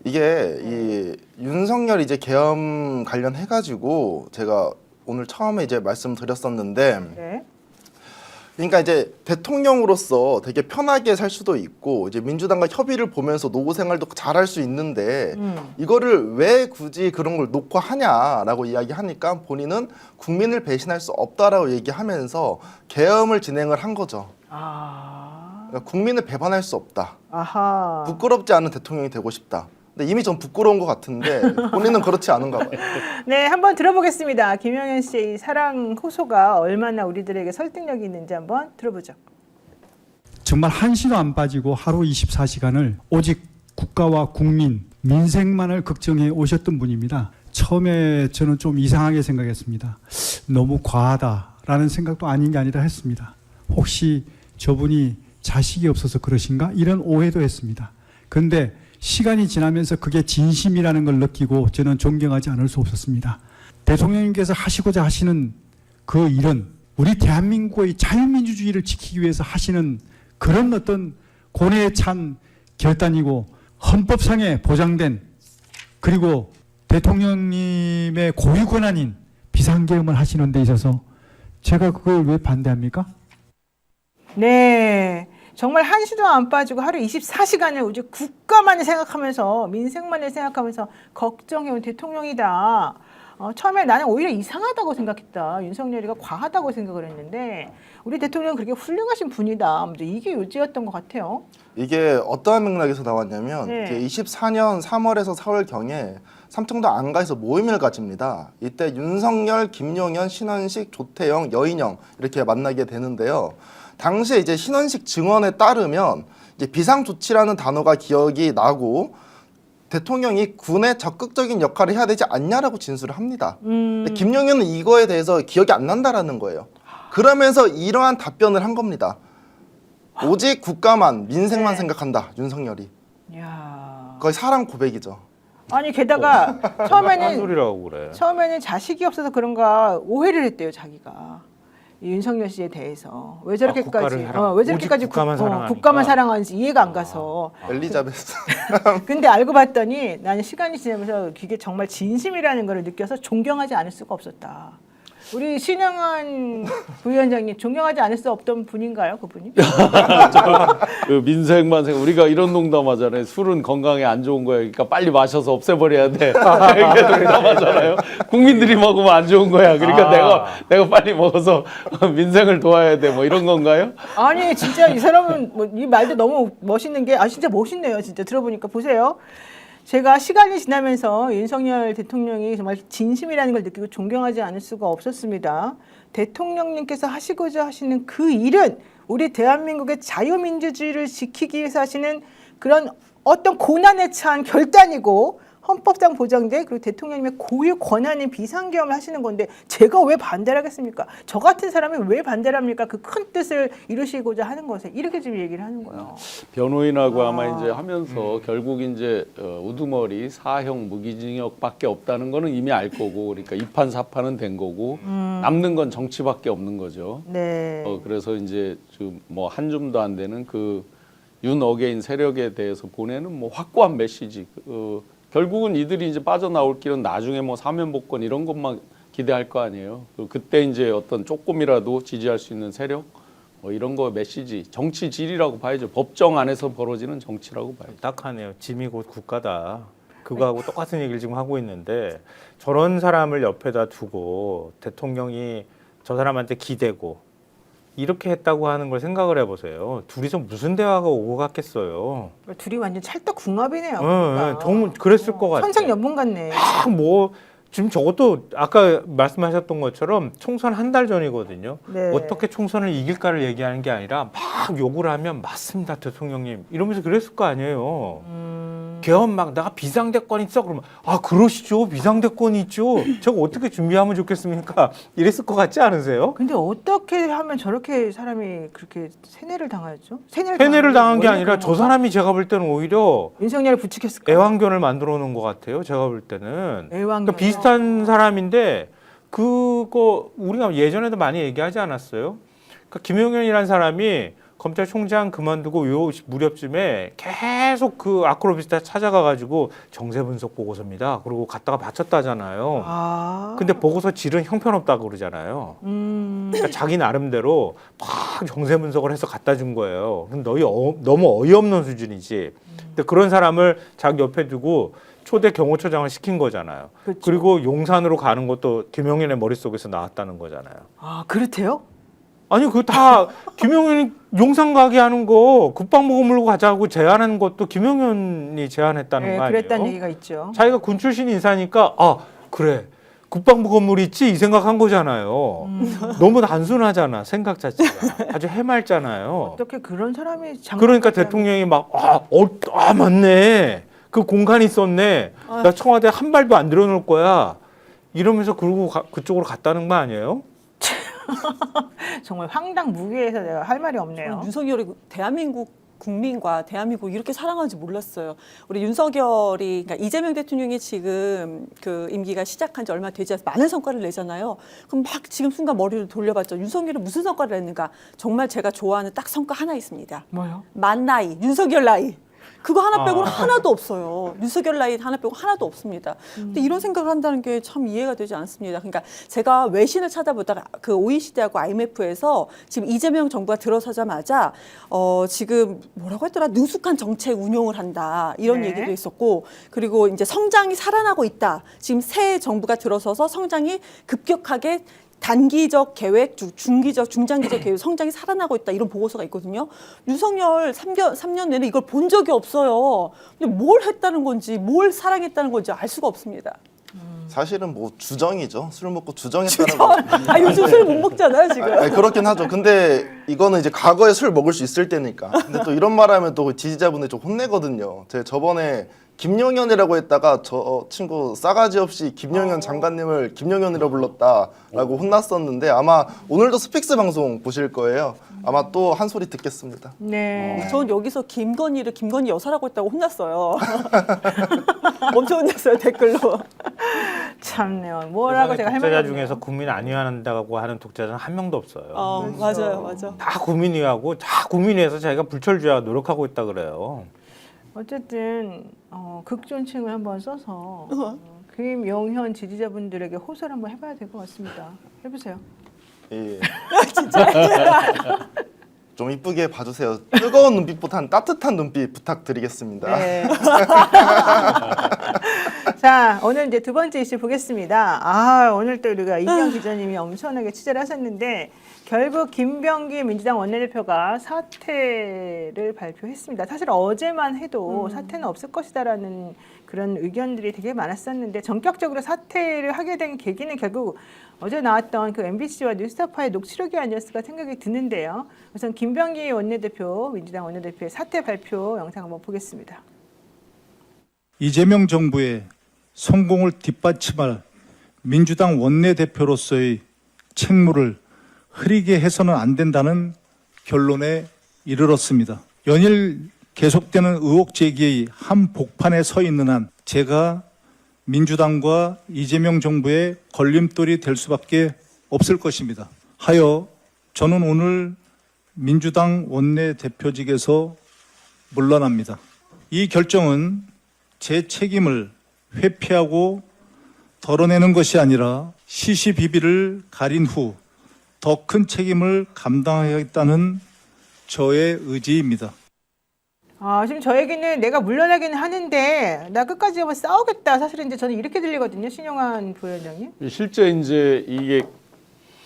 이게 이 윤석열 이제 계엄 관련해 가지고 제가 오늘 처음에 이제 말씀드렸었는데 네. 그러니까 이제 대통령으로서 되게 편하게 살 수도 있고 이제 민주당과 협의를 보면서 노후 생활도 잘할 수 있는데 이거를 왜 굳이 그런 걸 놓고 하냐라고 이야기하니까 본인은 국민을 배신할 수 없다라고 얘기하면서 계엄을 진행을 한 거죠. 그러니까 국민을 배반할 수 없다. 아하. 부끄럽지 않은 대통령이 되고 싶다. 근데 이미 전 부끄러운 것 같은데 본인은 그렇지 않은가 봐요. 네, 한번 들어보겠습니다. 김영현 씨의 사랑 호소가 얼마나 우리들에게 설득력이 있는지 한번 들어보죠. 정말 한시도 안 빠지고 하루 24시간을 오직 국가와 국민, 민생만을 걱정해 오셨던 분입니다. 처음에 저는 좀 이상하게 생각했습니다. 너무 과하다라는 생각도 아닌 게 아니라 했습니다. 혹시 저분이 자식이 없어서 그러신가? 이런 오해도 했습니다. 그런데 시간이 지나면서 그게 진심이라는 걸 느끼고 저는 존경하지 않을 수 없었습니다. 대통령님께서 하시고자 하시는 그 일은 우리 대한민국의 자유민주주의를 지키기 위해서 하시는 그런 어떤 고뇌에 찬 결단이고 헌법상에 보장된 그리고 대통령님의 고유 권한인 비상계엄을 하시는 데 있어서 제가 그걸 왜 반대합니까? 네. 정말 한시도 안 빠지고 하루 24시간을 오직 국가만을 생각하면서 민생만을 생각하면서 걱정해온 대통령이다. 처음에 나는 오히려 이상하다고 생각했다. 윤석열이가 과하다고 생각을 했는데 우리 대통령은 그렇게 훌륭하신 분이다. 이게 요지였던 것 같아요. 이게 어떠한 맥락에서 나왔냐면 네. 이제 24년 3월에서 4월경에 삼청도 안가에서 모임을 가집니다. 이때 윤석열, 김용현, 신원식, 조태영, 여인영 이렇게 만나게 되는데요. 당시에 이제 신원식 증언에 따르면 이제 비상조치라는 단어가 기억이 나고 대통령이 군의 적극적인 역할을 해야 되지 않냐라고 진술을 합니다. 근데 김용현은 이거에 대해서 기억이 안 난다라는 거예요. 그러면서 이러한 답변을 한 겁니다. 오직 국가만 민생만 네. 생각한다 윤석열이. 야. 거의 사랑 고백이죠. 아니 게다가 딴 처음에는 소리라고 그래. 자식이 없어서 그런가 오해를 했대요 자기가 이 윤석열 씨에 대해서 왜 저렇게까지 국가를 사랑- 왜 저렇게까지 오직 국가만 사랑하니까. 국가만 사랑하는지 이해가 안 가서 엘리자베스. 근데 알고 봤더니 나는 시간이 지나면서 그게 정말 진심이라는 걸 느껴서 존경하지 않을 수가 없었다. 우리 신영한 부위원장님 존경하지 않을 수 없던 분인가요, 그분이? 그 민생만 생각 우리가 이런 농담하잖아요. 술은 건강에 안 좋은 거야. 그러니까 빨리 마셔서 없애버려야 돼. 이렇게 농담하잖아요. 국민들이 먹으면 안 좋은 거야. 그러니까 내가 빨리 먹어서 민생을 도와야 돼. 뭐 이런 건가요? 아니 진짜 이 사람은 뭐 이 말도 너무 멋있는 게 진짜 멋있네요. 진짜 들어보니까 보세요. 제가 시간이 지나면서 윤석열 대통령이 정말 진심이라는 걸 느끼고 존경하지 않을 수가 없었습니다. 대통령님께서 하시고자 하시는 그 일은 우리 대한민국의 자유민주주의를 지키기 위해서 하시는 그런 어떤 고난에 처한 결단이고 헌법상 보장된 그리고 대통령님의 고유 권한인 비상계엄을 하시는 건데 제가 왜 반대를 하겠습니까? 저 같은 사람이 왜 반대를 합니까? 그 큰 뜻을 이루시고자 하는 것에 이렇게 지금 얘기를 하는 거예요. 변호인하고 아마 이제 하면서 결국 이제 우두머리 사형 무기징역밖에 없다는 거는 이미 알 거고 그러니까 이판 사판은 된 거고 남는 건 정치밖에 없는 거죠. 네. 그래서 이제 지금 뭐 한 줌도 안 되는 그 윤어게인 세력에 대해서 보내는 뭐 확고한 메시지. 결국은 이들이 이제 빠져나올 길은 나중에 뭐 사면복권 이런 것만 기대할 거 아니에요. 그때 이제 어떤 조금이라도 지지할 수 있는 세력 뭐 이런 거 메시지 정치 질이라고 봐야죠. 법정 안에서 벌어지는 정치라고 봐야죠. 딱하네요. 짐이 곧 국가다. 그거하고 똑같은 얘기를 지금 하고 있는데 저런 사람을 옆에다 두고 대통령이 저 사람한테 기대고 이렇게 했다고 하는 걸 생각을 해보세요. 둘이서 무슨 대화가 오고 갔겠어요. 둘이 완전 찰떡궁합이네요. 정말 그랬을 것 같아요. 천생연분 같네. 뭐 지금 저것도 아까 말씀하셨던 것처럼 총선 한 달 전이거든요. 네. 어떻게 총선을 이길까를 얘기하는 게 아니라 막 욕을 하면 맞습니다 대통령님 이러면서 그랬을 거 아니에요. 개헌 막 내가 비상대권 있어 그러면 그러시죠 비상대권이 있죠. 저거 어떻게 준비하면 좋겠습니까? 이랬을 것 같지 않으세요? 근데 어떻게 하면 저렇게 사람이 그렇게 세뇌를 당하죠? 세뇌를 당한 게 원래 아니라 그런 저 건가? 사람이 제가 볼 때는 오히려 윤석열을 부추겼을까? 애완견을 만들어 놓은 것 같아요. 제가 볼 때는. 애완견. 그러니까 비슷한 사람인데 그거 우리가 예전에도 많이 얘기하지 않았어요? 그러니까 김용현이라는 사람이 검찰총장 그만두고 요 무렵쯤에 계속 그 아크로비스타 찾아가가지고 정세 분석 보고서입니다. 그리고 갖다가 바쳤다잖아요. 근데 보고서 질은 형편없다고 그러잖아요. 그러니까 자기 나름대로 막 정세 분석을 해서 갖다 준 거예요. 그럼 너무 어이없는 수준이지. 근데 그런 사람을 자기 옆에 두고 초대 경호처장을 시킨 거잖아요. 그렇죠. 그리고 용산으로 가는 것도 김용현의 머릿속에서 나왔다는 거잖아요. 그렇대요? 아니 그 다 김용현이 용산 가게 하는 거 국방부 물고 가자고 제안한 것도 김용현이 제안했다는 거 아니에요? 그랬다는 얘기가 있죠. 자기가 군 출신 인사니까 그래 국방부 건물 있지 이 생각한 거잖아요. 너무 단순하잖아 생각 자체가 아주 해맑잖아요. 어떻게 그런 사람이 그러니까 대통령이 막 맞네 그 공간이 있었네 나 청와대 한 발도 안 들여놓을 거야 이러면서 그러고 그쪽으로 갔다는 거 아니에요? 정말 황당무계해서 내가 할 말이 없네요. 윤석열이 대한민국 국민과 대한민국 이렇게 사랑하는지 몰랐어요. 우리 윤석열이 그러니까 이재명 대통령이 지금 그 임기가 시작한 지 얼마 되지 않아서 많은 성과를 내잖아요. 그럼 막 지금 순간 머리를 돌려봤죠. 윤석열이 무슨 성과를 냈는가? 정말 제가 좋아하는 딱 성과 하나 있습니다. 뭐요? 만 나이, 윤석열 나이. 그거 하나 빼고는 하나도 없어요. 윤석열 나이 하나 빼고 하나도 없습니다. 근데 이런 생각을 한다는 게 참 이해가 되지 않습니다. 그러니까 제가 외신을 찾아보다가 그 OECD하고 IMF에서 지금 이재명 정부가 들어서자마자 지금 뭐라고 했더라 능숙한 정책 운용을 한다 이런 네. 얘기도 있었고 그리고 이제 성장이 살아나고 있다. 지금 새 정부가 들어서서 성장이 급격하게 단기적 계획, 중기적, 중장기적 계획 성장이 살아나고 있다 이런 보고서가 있거든요. 윤석열 3년 내내 이걸 본 적이 없어요. 근데 뭘 했다는 건지 뭘 사랑했다는 건지 알 수가 없습니다. 사실은 뭐 주정이죠. 술 먹고 주정했다는 거. 요즘 술 못 먹잖아요 지금. 그렇긴 하죠. 근데 이거는 이제 과거에 술 먹을 수 있을 때니까. 근데 또 이런 말하면 또 지지자분들 좀 혼내거든요. 제가 저번에 김용현이라고 했다가 저 친구 싸가지 없이 김용현 장관님을 김용현이라 불렀다라고 혼났었는데 아마 오늘도 스픽스 방송 보실 거예요. 아마 또 한 소리 듣겠습니다. 네. 전 여기서 김건희를 김건희 여사라고 했다고 혼났어요. 엄청 혼났어요 댓글로. 참네요. 뭐라고 제가 할 말이 독재자 없네요. 중에서 국민 안위한다고 하는 독재자는 한 명도 없어요. 맞아요, 맞아. 다 국민위하고 다 국민위에서 자기가 불철주야 노력하고 있다 그래요. 어쨌든 극존칭을 한번 써서 김용현 지지자분들에게 호소를 한번 해봐야 될 것 같습니다. 해보세요. 예. 좀 이쁘게 봐주세요. 뜨거운 눈빛보다는 따뜻한 눈빛 부탁드리겠습니다. 네. 자, 오늘 이제 두 번째 이슈 보겠습니다. 오늘 또 우리가 이경 기자님이 엄청나게 취재를 하셨는데 결국 김병기 민주당 원내대표가 사퇴를 발표했습니다. 사실 어제만 해도 사퇴는 없을 것이다라는 그런 의견들이 되게 많았었는데 전격적으로 사퇴를 하게 된 계기는 결국 어제 나왔던 그 MBC와 뉴스타파의 녹취록이 아니었을까 생각이 드는데요. 우선 김병기 원내대표, 민주당 원내대표의 사퇴 발표 영상 한번 보겠습니다. 이재명 정부의 성공을 뒷받침할 민주당 원내대표로서의 책무를 흐리게 해서는 안 된다는 결론에 이르렀습니다. 연일 계속되는 의혹 제기의 한복판에 서 있는 한 제가 민주당과 이재명 정부의 걸림돌이 될 수밖에 없을 것입니다. 하여 저는 오늘 민주당 원내대표직에서 물러납니다. 이 결정은 제 책임을 회피하고 덜어내는 것이 아니라 시시비비를 가린 후 더 큰 책임을 감당하겠다는 저의 의지입니다. 지금 저 얘기는 내가 물러나기는 하는데 나 끝까지 한번 싸우겠다. 사실은 이제 저는 이렇게 들리거든요. 신용환 부위원장님. 실제 이제 이게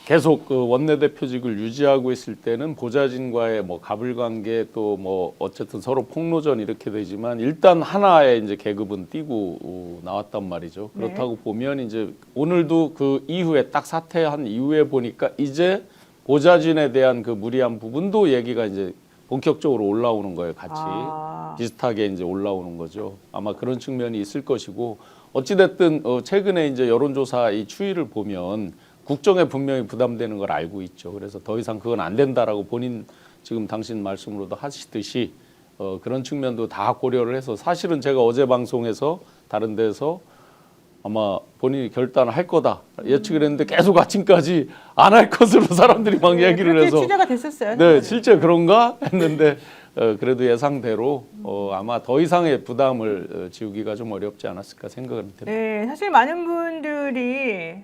계속 그 원내대표직을 유지하고 있을 때는 보좌진과의 뭐 가불관계 또 뭐 어쨌든 서로 폭로전 이렇게 되지만 일단 하나의 이제 계급은 띄고 나왔단 말이죠. 그렇다고 보면 이제 오늘도 그 이후에 딱 사퇴한 이후에 보니까 이제 보좌진에 대한 그 무리한 부분도 얘기가 이제 본격적으로 올라오는 거예요. 같이 비슷하게 이제 올라오는 거죠. 아마 그런 측면이 있을 것이고 어찌됐든 최근에 이제 여론조사 이 추이를 보면 국정에 분명히 부담되는 걸 알고 있죠. 그래서 더 이상 그건 안 된다라고 본인 지금 당신 말씀으로도 하시듯이 그런 측면도 다 고려를 해서 사실은 제가 어제 방송에서 다른 데서 아마 본인이 결단을 할 거다 예측을 했는데 계속 아침까지 안 할 것으로 사람들이 막 얘기를 그렇게 해서 취재가 됐었어요. 네, 실제 그런가 했는데 그래도 예상대로 아마 더 이상의 부담을 지우기가 좀 어렵지 않았을까 생각을 합니다. 네, 사실 많은 분들이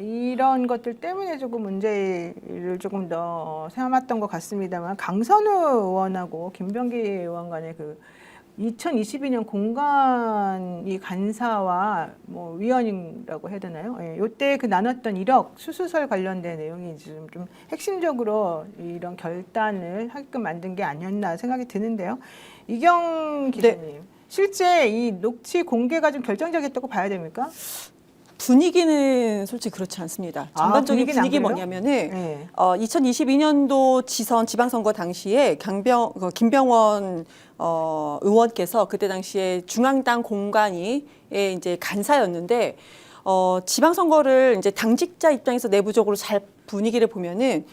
이런 것들 때문에 조금 문제를 조금 더 삼았던 것 같습니다만 강선우 의원하고 김병기 의원 간의 그 2022년 공간이 간사와 뭐 위원이라고 해야 되나요? 예, 요때 그 나눴던 1억 수수설 관련된 내용이 지금 좀 핵심적으로 이런 결단을 하게끔 만든 게 아니었나 생각이 드는데요. 이경 기자님, 실제 이 녹취 공개가 좀 결정적이었다고 봐야 됩니까? 분위기는 솔직히 그렇지 않습니다. 전반적인 분위기는 안 분위기 그래요? 뭐냐면은 네. 2022년도 지방선거 당시에 김병원 의원께서 그때 당시에 중앙당 공관위의 이제 간사였는데 지방선거를 이제 당직자 입장에서 내부적으로 잘 분위기를 보면은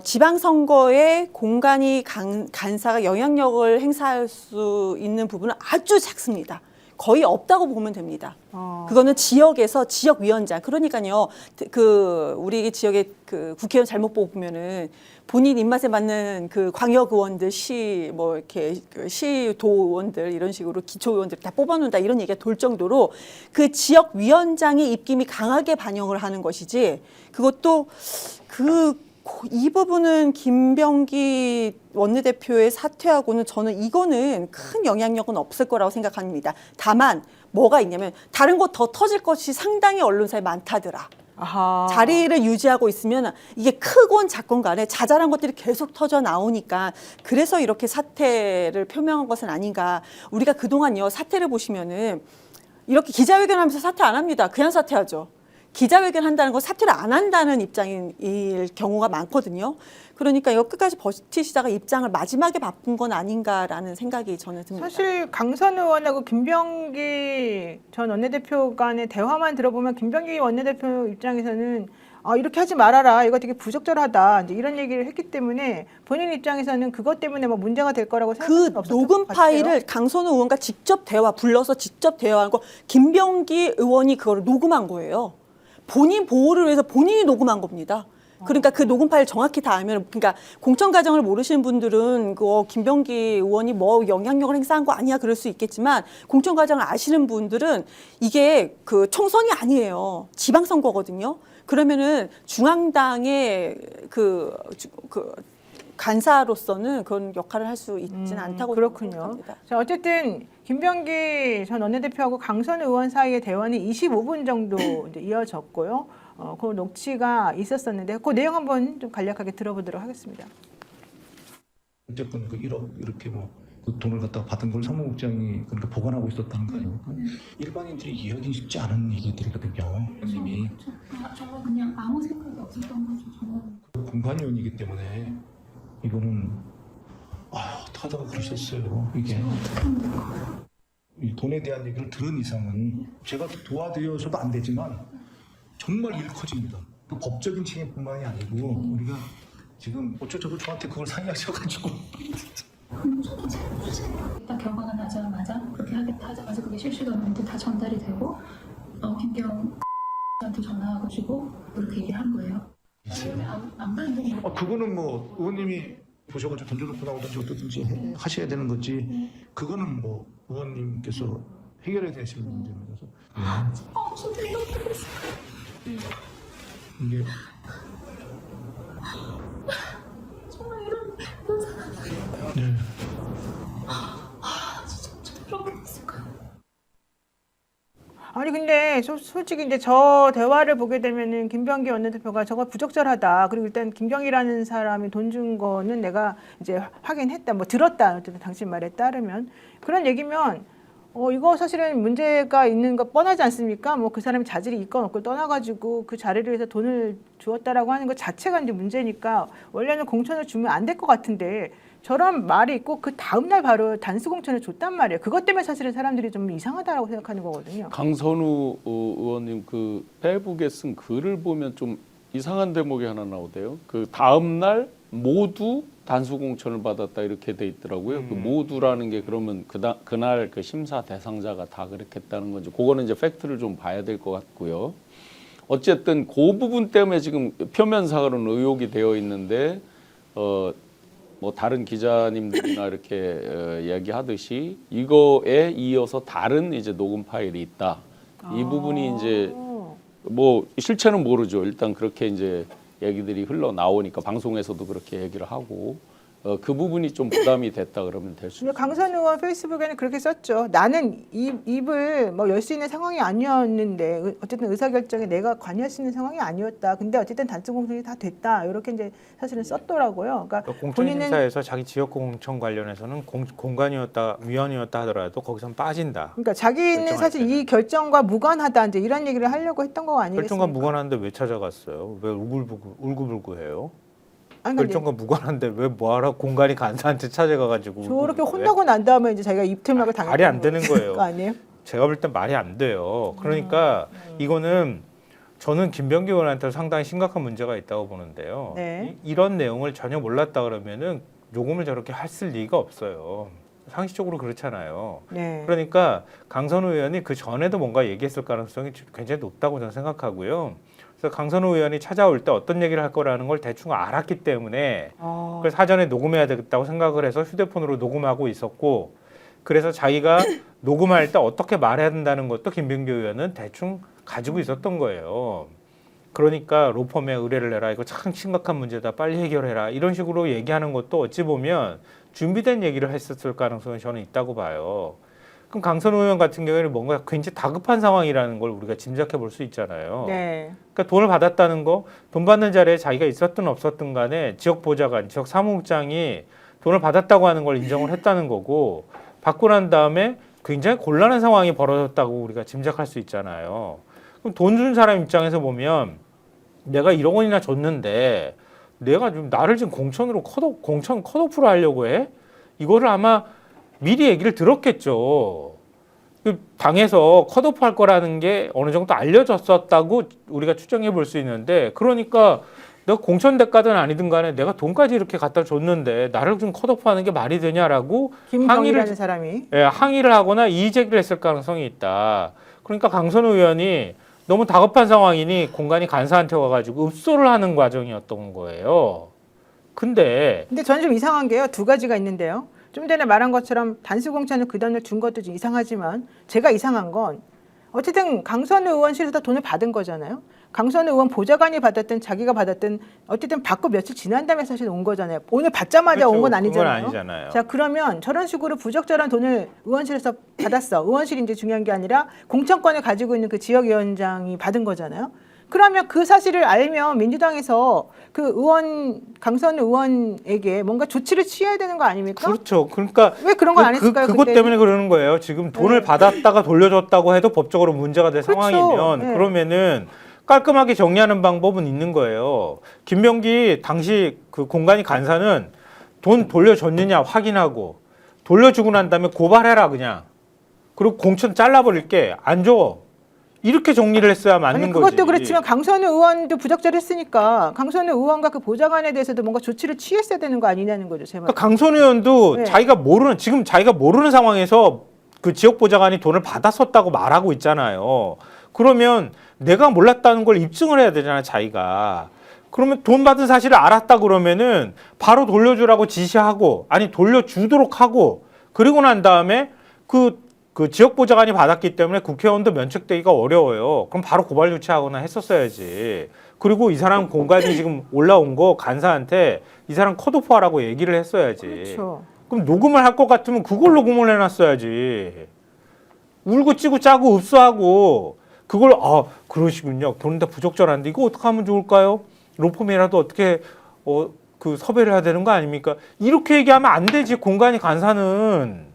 지방선거에 공관위 간사가 영향력을 행사할 수 있는 부분은 아주 작습니다. 거의 없다고 보면 됩니다. 그거는 지역에서 지역위원장, 그러니까요, 그 우리 지역의 그 국회의원 잘못 뽑으면은 본인 입맛에 맞는 그 광역의원들, 뭐 이렇게 그 시도의원들 이런 식으로 기초의원들 다 뽑아놓는다 이런 얘기가 돌 정도로 그 지역위원장의 입김이 강하게 반영을 하는 것이지, 그것도 이 부분은 김병기 원내대표의 사퇴하고는 저는 이거는 큰 영향력은 없을 거라고 생각합니다. 다만 뭐가 있냐면 다른 거 더 터질 것이 상당히 언론사에 많다더라. 자리를 유지하고 있으면 이게 크건 작건 간에 자잘한 것들이 계속 터져 나오니까 그래서 이렇게 사퇴를 표명한 것은 아닌가. 우리가 그동안요 사퇴를 보시면은 이렇게 기자회견하면서 사퇴 안 합니다. 그냥 사퇴하죠. 기자회견 한다는 거 사퇴를 안 한다는 입장일 경우가 많거든요. 그러니까 이거 끝까지 버티시다가 입장을 마지막에 바꾼 건 아닌가라는 생각이 저는 듭니다. 사실 강선 의원하고 김병기 전 원내대표 간의 대화만 들어보면 김병기 원내대표 입장에서는 이렇게 하지 말아라. 이거 되게 부적절하다. 이제 이런 얘기를 했기 때문에 본인 입장에서는 그것 때문에 뭐 문제가 될 거라고 그 생각할 수는 없었던 녹음 것 같아요. 파일을 강선우 의원과 직접 불러서 직접 대화한 거 김병기 의원이 그걸 녹음한 거예요. 본인 보호를 위해서 본인이 녹음한 겁니다. 그러니까 그 녹음 파일 정확히 다 알면, 그러니까 공천 과정을 모르시는 분들은 김병기 의원이 뭐 영향력을 행사한 거 아니야 그럴 수 있겠지만, 공천 과정을 아시는 분들은 이게 그 총선이 아니에요. 지방선거거든요. 그러면은 중앙당의 그 간사로서는 그런 역할을 할 수 있지는 않다고 그렇군요. 생각합니다. 자, 어쨌든 김병기 전 원내대표하고 강선 의원 사이의 대화는 25분 정도 이제 이어졌고요. 그 녹취가 있었었는데 그 내용 한번 좀 간략하게 들어보도록 하겠습니다. 어쨌건 그 1억 이렇게 그 돈을 갖다가 받은 걸 사무국장이 그렇게 보관하고 있었다는 거 아닙니까? 일반인들이 이해하기 쉽지 않은 얘기들이거든요. 선생님이 정말 그냥 아무 생각이 없었던 거죠. 정말. 공관위원이기 때문에 이거는 어떻게 하다가 그러셨어요. 이게 이 돈에 대한 얘기를 들은 이상은 제가 도와드려서도 안 되지만 정말 일 커집니다. 그 법적인 책임뿐만이 아니고 우리가 지금 어쩌저쩌고 저한테 그걸 상의하셔가지고 일단 결과가 나자마자 그렇게 하겠다 하자마자 그게 실시간으로 다 전달이 되고 김경한테 전화와가지고 그렇게 얘기를 한 거예요. 안 받는 거. 그거는 뭐 의원님이 보셔가지고 던져놓고 나오든지 어떻든지 하셔야 되는 거지. 그거는 뭐 의원님께서 해결해야 되시는 문제라서. 이게 정말 이런 상황. 네. 진짜 그렇게 됐을까요? 아니 근데 솔직히 이제 저 대화를 보게 되면은 김병기 원내대표가 저거 부적절하다. 그리고 일단 김병기라는 사람이 돈 준 거는 내가 이제 확인했다. 뭐 들었다. 어쨌든 당신 말에 따르면 그런 얘기면 이거 사실은 문제가 있는 거 뻔하지 않습니까? 뭐 그 사람이 자질이 있건 없건 떠나가지고 그 자리를 위해서 돈을 주었다라고 하는 것 자체가 이제 문제니까 원래는 공천을 주면 안 될 것 같은데 저런 말이 있고 그 다음날 바로 단수 공천을 줬단 말이에요. 그것 때문에 사실은 사람들이 좀 이상하다라고 생각하는 거거든요. 강선우 의원님 그 페이북에 쓴 글을 보면 좀 이상한 대목이 하나 나오대요. 그 다음날 모두 단수 공천을 받았다 이렇게 돼 있더라고요. 그 모두라는 게 그러면 그날 그 심사 대상자가 다 그렇겠다는 건지 그거는 이제 팩트를 좀 봐야 될 것 같고요. 어쨌든 그 부분 때문에 지금 표면상으로는 의혹이 되어 있는데 뭐 다른 기자님들이나 이렇게 이야기하듯이 이거에 이어서 다른 이제 녹음 파일이 있다. 이 부분이 이제 뭐 실체는 모르죠. 일단 그렇게 이제 얘기들이 흘러나오니까 방송에서도 그렇게 얘기를 하고 그 부분이 좀 부담이 됐다 그러면 될 수 있습니다. 강선 의원 페이스북에는 그렇게 썼죠. 나는 입을 뭐 열 수 있는 상황이 아니었는데 어쨌든 의사결정에 내가 관여할 수 있는 상황이 아니었다. 근데 어쨌든 단수 공천이 다 됐다. 이렇게 이제 사실은 썼더라고요. 그러니까 공천심사에서 자기 지역 공천 관련해서는 공관이었다 위원이었다 하더라도 거기선 빠진다. 그러니까 자기는 사실 이 결정과 무관하다. 이제 이런 얘기를 하려고 했던 거 아니겠습니까? 결정과 무관한데 왜 찾아갔어요? 왜 울고불고해요? 아니, 근데 결정과 무관한데 왜 뭐하러 공관이 간사한테 찾아가가지고 저렇게 혼나고 난 다음에 이제 자기가 입틀막을 당했던 말이 안 되는 거예요. 거 아니에요? 제가 볼 땐 말이 안 돼요. 그러니까 이거는 저는 김병기 의원한테 상당히 심각한 문제가 있다고 보는데요. 네. 이런 내용을 전혀 몰랐다 그러면은 녹음을 저렇게 했을 리가 없어요. 상식적으로 그렇잖아요. 네. 그러니까 강선우 의원이 그 전에도 뭔가 얘기했을 가능성이 굉장히 높다고 저는 생각하고요. 그래서 강선우 의원이 찾아올 때 어떤 얘기를 할 거라는 걸 대충 알았기 때문에 그걸 사전에 녹음해야 되겠다고 생각을 해서 휴대폰으로 녹음하고 있었고, 그래서 자기가 녹음할 때 어떻게 말해야 된다는 것도 김병기 의원은 대충 가지고 있었던 거예요. 그러니까 로펌에 의뢰를 해라. 이거 참 심각한 문제다. 빨리 해결해라. 이런 식으로 얘기하는 것도 어찌 보면 준비된 얘기를 했었을 가능성이 저는 있다고 봐요. 그럼 강선우 의원 같은 경우에는 뭔가 굉장히 다급한 상황이라는 걸 우리가 짐작해 볼 수 있잖아요. 네. 그러니까 돈을 받았다는 거, 돈 받는 자리에 자기가 있었든 없었든 간에 지역 보좌관, 지역 사무국장이 돈을 받았다고 하는 걸 인정을 했다는 거고, 받고 난 다음에 굉장히 곤란한 상황이 벌어졌다고 우리가 짐작할 수 있잖아요. 그럼 돈 준 사람 입장에서 보면 내가 1억 원이나 줬는데 내가 좀 나를 지금 공천 컷오프를 하려고 해? 이거를 아마 미리 얘기를 들었겠죠. 그 당에서 컷오프 할 거라는 게 어느 정도 알려졌었다고 우리가 추정해 볼 수 있는데, 그러니까 내가 공천 대가든 아니든 간에 내가 돈까지 이렇게 갖다 줬는데 나를 좀 컷오프 하는 게 말이 되냐라고 김경이라는 사람이 항의를 하거나 이의 제기를 했을 가능성이 있다. 그러니까 강선우 의원이 너무 다급한 상황이니 공간이 간사한테 와가지고 읍소를 하는 과정이었던 거예요. 근데 저는 좀 이상한 게요. 두 가지가 있는데요. 좀 전에 말한 것처럼 단수 공천을 그 다음에 준 것도 좀 이상하지만, 제가 이상한 건 어쨌든 강선우 의원실에서 돈을 받은 거잖아요. 강선우 의원 보좌관이 받았든 자기가 받았든 어쨌든 받고 며칠 지난 다음에 사실 온 거잖아요. 오늘 받자마자 그렇죠. 온 건 그건 아니잖아요. 아니잖아요. 자, 그러면 저런 식으로 부적절한 돈을 의원실에서 받았어. 의원실이 이제 중요한 게 아니라 공천권을 가지고 있는 그 지역위원장이 받은 거잖아요. 그러면 그 사실을 알면 민주당에서 그 의원, 강선우 의원에게 뭔가 조치를 취해야 되는 거 아닙니까? 그렇죠. 그러니까 왜 그런 걸 안 했을까요? 그것 그때? 때문에 그러는 거예요. 지금 돈을 받았다가 돌려줬다고 해도 법적으로 문제가 될 그렇죠. 상황이면 네. 그러면은 깔끔하게 정리하는 방법은 있는 거예요. 김병기 당시 그 공간이 간사는 돈 돌려줬느냐 확인하고 돌려주고 난 다음에 고발해라 그냥. 그리고 공천 잘라버릴게. 안 줘. 이렇게 정리를 했어야 맞는 아니, 거지. 그것도 그렇지만 강선우 의원도 부적절했으니까 강선우 의원과 그 보좌관에 대해서도 뭔가 조치를 취했어야 되는 거 아니냐는 거죠, 제 말. 그러니까 강선우 의원도 네. 자기가 모르는 상황에서 그 지역 보좌관이 돈을 받았었다고 말하고 있잖아요. 그러면 내가 몰랐다는 걸 입증을 해야 되잖아요, 자기가. 그러면 돈 받은 사실을 알았다 그러면은 바로 돌려주라고 지시하고, 아니 돌려주도록 하고, 그리고 난 다음에 그 지역 보좌관이 받았기 때문에 국회의원도 면책되기가 어려워요. 그럼 바로 고발 조치하거나 했었어야지. 그리고 이 사람 공간이 지금 올라온 거 간사한테 이 사람 컷오프 하라고 얘기를 했어야지. 그렇죠. 그럼 녹음을 할 것 같으면 그걸 녹음을 해놨어야지. 울고 찌고 짜고 읍소하고 그걸 그러시군요. 돈 다 부적절한데 이거 어떻게 하면 좋을까요? 로펌이라도 어떻게 그 섭외를 해야 되는 거 아닙니까? 이렇게 얘기하면 안 되지. 공간이 간사는.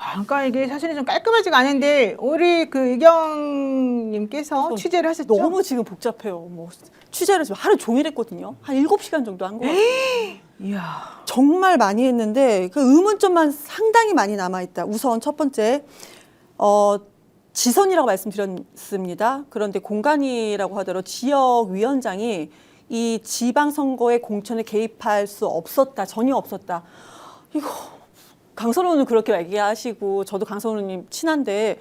그러니까 이게 사실은 좀 깔끔하지가 않은데 우리 그 이경님께서 취재를 하셨죠? 너무 지금 복잡해요. 뭐 취재를 지금 하루 종일 했거든요. 한 7시간 정도 한 거 같아요. 이야. 정말 많이 했는데 그 의문점만 상당히 많이 남아 있다. 우선 첫 번째 지선이라고 말씀드렸습니다. 그런데 공간이라고 하더라도 지역위원장이 이 지방선거의 공천에 개입할 수 없었다. 전혀 없었다. 이거 강선우 의원은 그렇게 얘기하시고 저도 강선우 의원님 친한데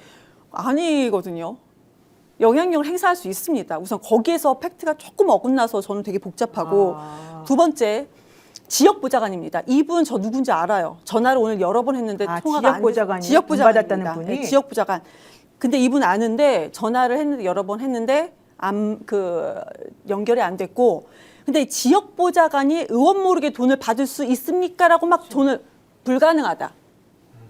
아니거든요. 영향력을 행사할 수 있습니다. 우선 거기에서 팩트가 조금 어긋나서 저는 되게 복잡하고 두 번째 지역보좌관입니다. 이분 저 누군지 알아요. 전화를 오늘 여러 번 했는데 통화가 안 돼서 지역보좌관입니다. 분이? 네, 지역보좌관. 근데 이분 아는데 전화를 했는데 여러 번 했는데 연결이 안 됐고 근데 지역보좌관이 의원 모르게 돈을 받을 수 있습니까?라고 막 돈을 불가능하다.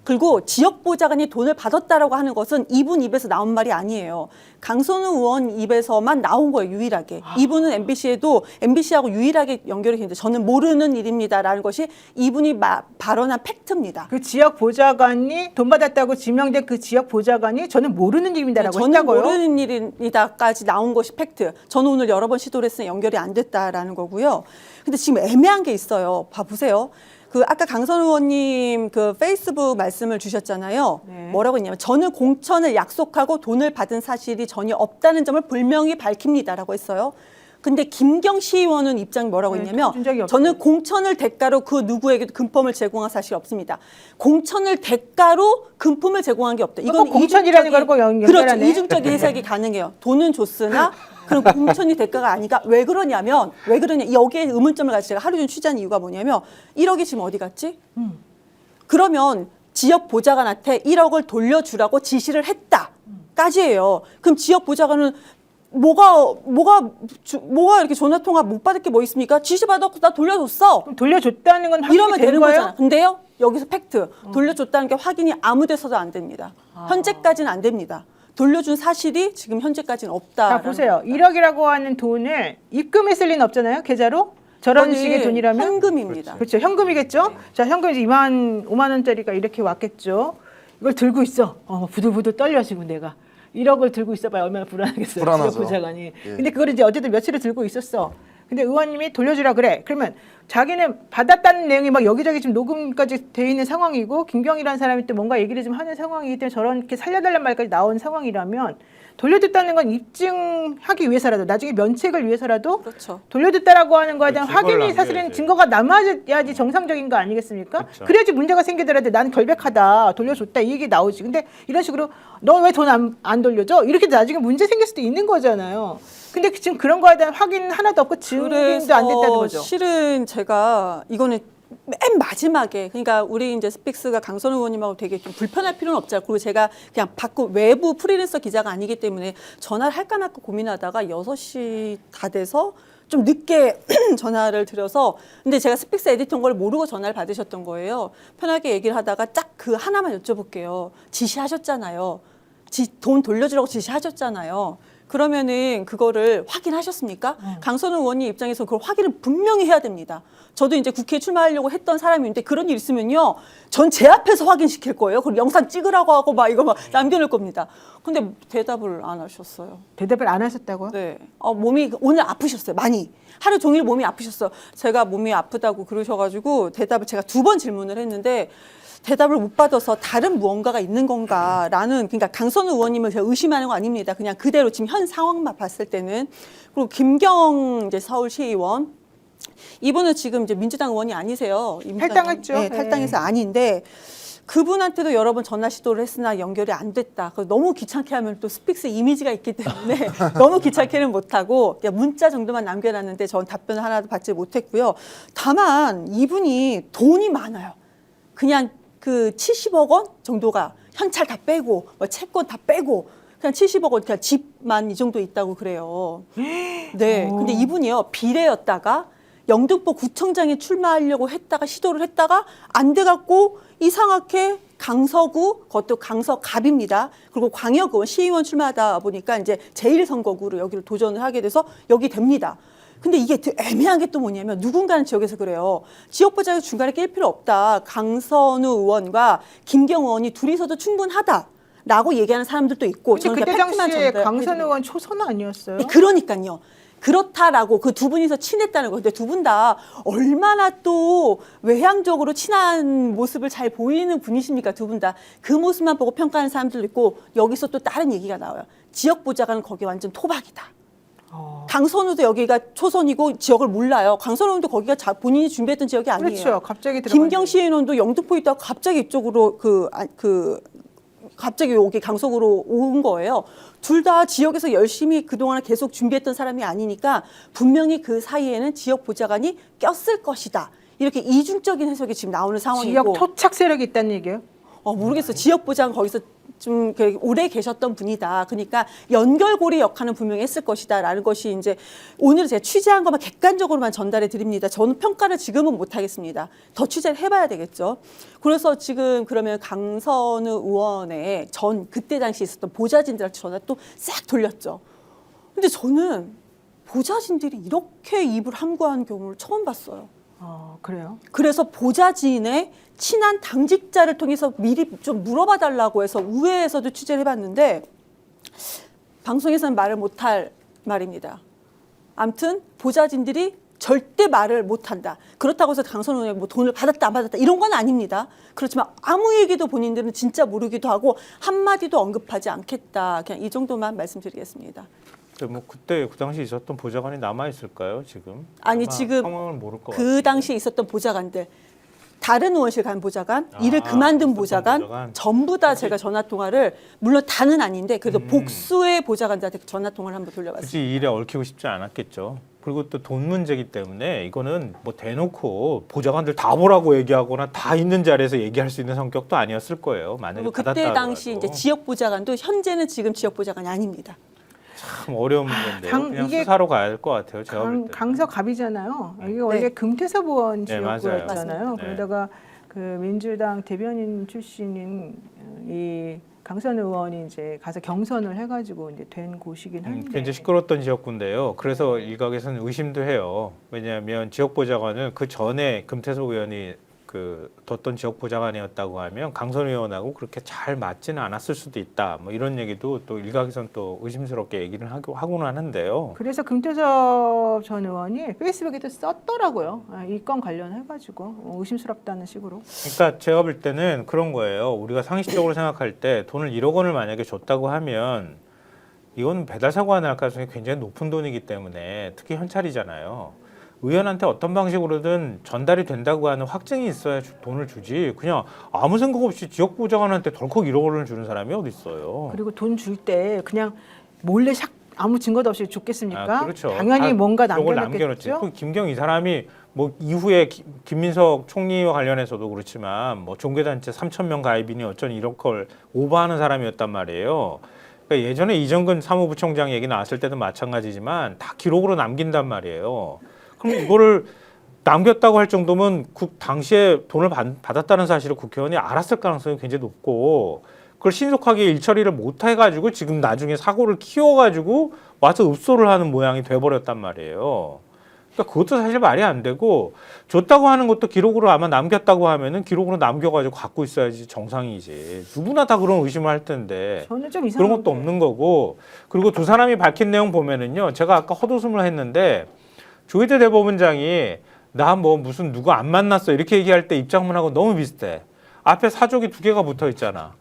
그리고 지역보좌관이 돈을 받았다라고 하는 것은 이분 입에서 나온 말이 아니에요. 강선우 의원 입에서만 나온 거예요, 유일하게. 이분은 MBC하고 유일하게 연결이 되는데 저는 모르는 일입니다라는 것이 이분이 발언한 팩트입니다. 그 지역 보좌관이 돈 받았다고 지명된 그 지역 보좌관이 저는 모르는 일입니다라고 저는 했다고요? 모르는 일입니다까지 나온 것이 팩트. 저는 오늘 여러 번 시도를 했으나 연결이 안 됐다라는 거고요. 근데 지금 애매한 게 있어요. 봐보세요. 그 아까 강선우 의원님 그 페이스북 말씀을 주셨잖아요. 네. 뭐라고 했냐면 저는 공천을 약속하고 돈을 받은 사실이 전혀 없다는 점을 분명히 밝힙니다라고 했어요. 근데 김경 시의원은 입장이 뭐라고 네, 했냐면 준 적이 없어요. 저는 공천을 대가로 그 누구에게도 금품을 제공한 사실이 없습니다. 공천을 대가로 금품을 제공한 게 없다. 이건 공천이라는 걸 꼭 연결하네. 그렇죠. 이중적인 해석이 가능해요. 돈은 줬으나 그럼 공천이 대가가 아니까 왜 그러냐 여기에 의문점을 가지고 제가 하루 종일 취재한 이유가 뭐냐면 1억이 지금 어디 갔지? 그러면 지역 보좌관한테 1억을 돌려주라고 지시를 했다까지예요. 그럼 지역 보좌관은 뭐가 이렇게 전화 통화 못 받을 게 뭐 있습니까? 지시 받았고 나 돌려줬어. 그럼 돌려줬다는 건 확인이 이러면 된 되는 거예요? 거잖아. 근데요, 여기서 팩트. 돌려줬다는 게 확인이 아무 데서도 안 됩니다. 현재까지는 안 됩니다. 돌려준 사실이 지금 현재까지는 없다. 자, 보세요. 1억이라고 하는 돈을 입금했을 리는 없잖아요, 계좌로? 저런 식의 돈이라면? 현금입니다. 그렇죠. 현금이겠죠? 자, 현금 이제 5만 원짜리가 이렇게 왔겠죠. 이걸 들고 있어. 부들부들 떨려 지금 내가. 1억을 들고 있어봐야 얼마나 불안하겠어요. 불안하죠. 지역보좌관이. 예. 근데 그걸 이제 어쨌든 며칠을 들고 있었어. 근데 의원님이 돌려주라 그래. 그러면 자기는 받았다는 내용이 막 여기저기 지금 녹음까지 돼 있는 상황이고 김경이라는 사람이 또 뭔가 얘기를 좀 하는 상황이기 때문에 저렇게 살려달라는 말까지 나온 상황이라면 돌려줬다는 건 입증하기 위해서라도 나중에 면책을 위해서라도 그렇죠. 돌려줬다라고 하는 거에 대한 증거를 확인이 사실은 남겨야지. 증거가 남아야지 정상적인 거 아니겠습니까? 그렇죠. 그래야지 문제가 생기더라도 난 결백하다 돌려줬다 이 얘기 나오지. 근데 이런 식으로 너 왜 돈 안 돌려줘? 이렇게 나중에 문제 생길 수도 있는 거잖아요. 근데 지금 그런 거에 대한 확인 하나도 없고 증빙도 안 됐다는 거죠. 실은 제가 이거는 맨 마지막에 그러니까 우리 이제 스픽스가 강선우 의원님하고 되게 좀 불편할 필요는 없잖아요. 그리고 제가 그냥 밖 외부 프리랜서 기자가 아니기 때문에 전화를 할까 말까 고민하다가 6시 다 돼서 좀 늦게 전화를 드려서 근데 제가 스픽스 에디터인 걸 모르고 전화를 받으셨던 거예요. 편하게 얘기를 하다가 딱 그 하나만 여쭤볼게요. 지시하셨잖아요. 돈 돌려주라고 지시하셨잖아요. 그러면은 그거를 확인하셨습니까? 강선우 의원님 입장에서 그걸 확인을 분명히 해야 됩니다. 저도 이제 국회에 출마하려고 했던 사람인데 그런 일 있으면요. 전 제 앞에서 확인시킬 거예요. 그리고 영상 찍으라고 하고 막 이거 막 남겨놓을 겁니다. 근데 대답을 안 하셨어요. 대답을 안 하셨다고요? 네. 몸이 오늘 아프셨어요. 많이. 하루 종일 몸이 아프셨어요. 제가 몸이 아프다고 그러셔가지고 대답을 제가 2번 질문을 했는데 대답을 못 받아서 다른 무언가가 있는 건가라는 그러니까 강선우 의원님을 제가 의심하는 거 아닙니다. 그냥 그대로 지금 현 상황만 봤을 때는 그리고 김경 이제 서울시의원 이분은 지금 이제 민주당 의원이 아니세요. 탈당했죠. 네, 탈당해서 아닌데 그분한테도 여러 번 전화 시도를 했으나 연결이 안 됐다. 너무 귀찮게 하면 또 스픽스 이미지가 있기 때문에 너무 귀찮게는 못하고 그냥 문자 정도만 남겨놨는데 전 답변을 하나도 받지 못했고요. 다만 이분이 돈이 많아요. 그냥 그 70억 원 정도가 현찰 다 빼고 뭐 채권 다 빼고 그냥 70억 원 그냥 집만 이 정도 있다고 그래요. 네. 근데 이분이요 비례였다가 영등포 구청장에 출마하려고 했다가 시도를 했다가 안 돼갖고 이상하게 강서구 그것도 강서갑입니다. 그리고 광역의원 시의원 출마하다 보니까 이제 제1선거구로 여기를 도전을 하게 돼서 여기 됩니다. 근데 이게 애매한 게 또 뭐냐면 누군가는 지역에서 그래요. 지역보좌관 중간에 낄 필요 없다. 강선우 의원과 김경 의원이 둘이서도 충분하다라고 얘기하는 사람들도 있고 근데 저는 그때 그냥 팩트만 당시에 전달해드립니다. 강선 의원 초선 아니었어요? 그러니까요. 그렇다라고 그 두 분이서 친했다는 거. 근데 두 분 다 얼마나 또 외향적으로 친한 모습을 잘 보이는 분이십니까? 두 분 다. 그 모습만 보고 평가하는 사람들도 있고 여기서 또 다른 얘기가 나와요. 지역 보좌관은 거기 완전 토박이다. 강선우도 여기가 초선이고 지역을 몰라요. 강선우도 거기가 본인이 준비했던 지역이 아니에요. 그렇죠. 갑자기 들어간 김경시 의원도 영등포에 있다가 갑자기 이쪽으로 갑자기 여기 강석으로 온 거예요. 둘 다 지역에서 열심히 그동안 계속 준비했던 사람이 아니니까 분명히 그 사이에는 지역 보좌관이 꼈을 것이다. 이렇게 이중적인 해석이 지금 나오는 상황이고. 지역 토착 세력이 있다는 얘기예요? 모르겠어요. 지역 보좌관 거기서 좀 오래 계셨던 분이다. 그러니까 연결고리 역할은 분명히 했을 것이다라는 것이 이제 오늘 제가 취재한 것만 객관적으로만 전달해 드립니다. 저는 평가를 지금은 못 하겠습니다. 더 취재를 해봐야 되겠죠. 그래서 지금 그러면 강선우 의원의 그때 당시 있었던 보좌진들한테 전화 또 싹 돌렸죠. 근데 저는 보좌진들이 이렇게 입을 함구하는 경우를 처음 봤어요. 그래요? 그래서 보좌진의 친한 당직자를 통해서 미리 좀 물어봐 달라고 해서 우회에서도 취재를 해봤는데 방송에서는 말을 못할 말입니다. 아무튼 보좌진들이 절대 말을 못한다. 그렇다고 해서 강선우 의원이 뭐 돈을 받았다 안 받았다 이런 건 아닙니다. 그렇지만 아무 얘기도 본인들은 진짜 모르기도 하고 한마디도 언급하지 않겠다. 그냥 이 정도만 말씀드리겠습니다. 뭐 그때 그 당시 있었던 보좌관이 남아 있을까요 지금? 아니 아마 지금 상황을 모를 것 그 같아요. 당시에 있었던 보좌관들 다른 의원실 간 보좌관, 일을 그만둔 보좌관, 전부 다 제가 전화 통화를 물론 다는 아닌데 그래도 복수의 보좌관들한테 전화 통화를 한번 돌려봤어요. 굳이 이 일에 얽히고 싶지 않았겠죠. 그리고 또 돈 문제이기 때문에 이거는 뭐 대놓고 보좌관들 다 보라고 얘기하거나 다 있는 자리에서 얘기할 수 있는 성격도 아니었을 거예요. 만약에 그리고 받았다 그때 당시 하더라도. 이제 지역 보좌관도 현재는 지금 지역 보좌관이 아닙니다. 참 어려운 문제인데요. 그냥 이게 수사로 가야 될 것 같아요. 제가 볼 때. 강서갑이잖아요. 이게 원래 금태섭 의원 네, 맞아요. 지역구였잖아요. 네. 그러다가 그 민주당 대변인 출신인 이 강선 의원이 이제 가서 경선을 해가지고 이제 된 곳이긴 한데. 굉장히 시끄러웠던 지역구인데요. 그래서 일각에서는 의심도 해요. 왜냐하면 지역보좌관은 그 전에 금태섭 의원이 뒀던 지역 보좌관이었다고 하면 강선 의원하고 그렇게 잘 맞지는 않았을 수도 있다. 뭐 이런 얘기도 또 일각에서는 또 의심스럽게 얘기를 하고는 하는데요. 그래서 금태섭 전 의원이 페이스북에도 썼더라고요. 이 건 관련해가지고 의심스럽다는 식으로. 그러니까 제가 볼 때는 그런 거예요. 우리가 상식적으로 생각할 때 돈을 1억 원을 만약에 줬다고 하면 이건 배달 사고가 날 가능성이 굉장히 높은 돈이기 때문에 특히 현찰이잖아요. 의원한테 어떤 방식으로든 전달이 된다고 하는 확증이 있어야 돈을 주지. 그냥 아무 생각 없이 지역 보좌관한테 덜컥 1억 원을 주는 사람이 어디 있어요. 그리고 돈 줄 때 그냥 몰래 샥 아무 증거도 없이 줬겠습니까? 그렇죠. 당연히 뭔가 이걸 남겨놨겠죠. 남겨놓지. 김경 이 사람이 뭐 이후에 김민석 총리와 관련해서도 그렇지만 뭐 종교단체 3,000명 가입이니 어쩌니 이런 걸 오버하는 사람이었단 말이에요. 그러니까 예전에 이정근 사무부총장 얘기 나왔을 때도 마찬가지지만 다 기록으로 남긴단 말이에요. 그럼 이거를 남겼다고 할 정도면 당시에 돈을 받았다는 사실을 국회의원이 알았을 가능성이 굉장히 높고 그걸 신속하게 일처리를 못 해가지고 지금 나중에 사고를 키워가지고 와서 읍소를 하는 모양이 돼버렸단 말이에요. 그러니까 그것도 사실 말이 안 되고 줬다고 하는 것도 기록으로 아마 남겼다고 하면은 기록으로 남겨가지고 갖고 있어야지 정상이지. 누구나 다 그런 의심을 할 텐데 저는 좀 이상한데. 그런 것도 없는 거고 그리고 두 사람이 밝힌 내용 보면은요. 제가 아까 헛웃음을 했는데 조희대 대법원장이 나 뭐 무슨 누구 안 만났어 이렇게 얘기할 때 입장문하고 너무 비슷해. 앞에 사족이 2개가 붙어 있잖아.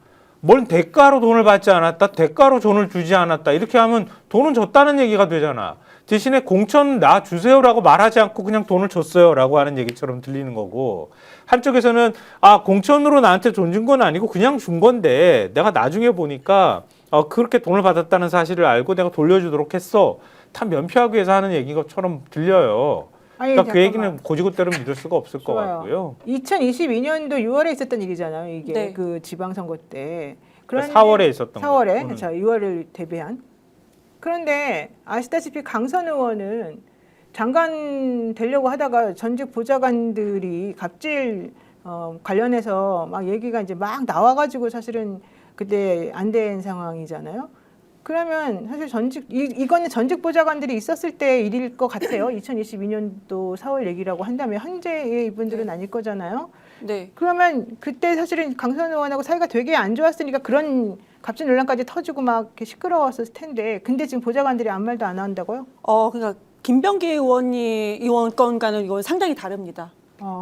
뭘 대가로 돈을 받지 않았다, 대가로 돈을 주지 않았다 이렇게 하면 돈은 줬다는 얘기가 되잖아. 대신에 공천 나 주세요라고 말하지 않고 그냥 돈을 줬어요라고 하는 얘기처럼 들리는 거고 한쪽에서는 공천으로 나한테 돈 준 건 아니고 그냥 준 건데 내가 나중에 보니까 그렇게 돈을 받았다는 사실을 알고 내가 돌려주도록 했어. 다 면피하기 위해서 하는 얘기 것처럼 들려요. 아니, 그러니까 그 얘기는 잠깐만. 고지고대로 믿을 수가 없을 것 좋아요. 같고요. 2022년도 6월에 있었던 일이잖아요. 이게 네. 그 지방선거 때. 그러니까 4월에 있었던 4월에 거예요. 그렇죠. 6월을 대비한. 그런데 아시다시피 강선 의원은 장관 되려고 하다가 전직 보좌관들이 갑질 관련해서 막 얘기가 이제 막 나와가지고 사실은 그때 안 된 상황이잖아요. 그러면 사실 이거는 전직 보좌관들이 있었을 때 일일 것 같아요. 2022년도 4월 얘기라고 한다면 현재의 이분들은 아닐 거잖아요. 네. 그러면 그때 사실은 강선 의원하고 사이가 되게 안 좋았으니까 그런 갑질 논란까지 터지고 막 이렇게 시끄러웠을 텐데 근데 지금 보좌관들이 아무 말도 안 한다고요? 그러니까 김병기 의원 건과는 이건 상당히 다릅니다.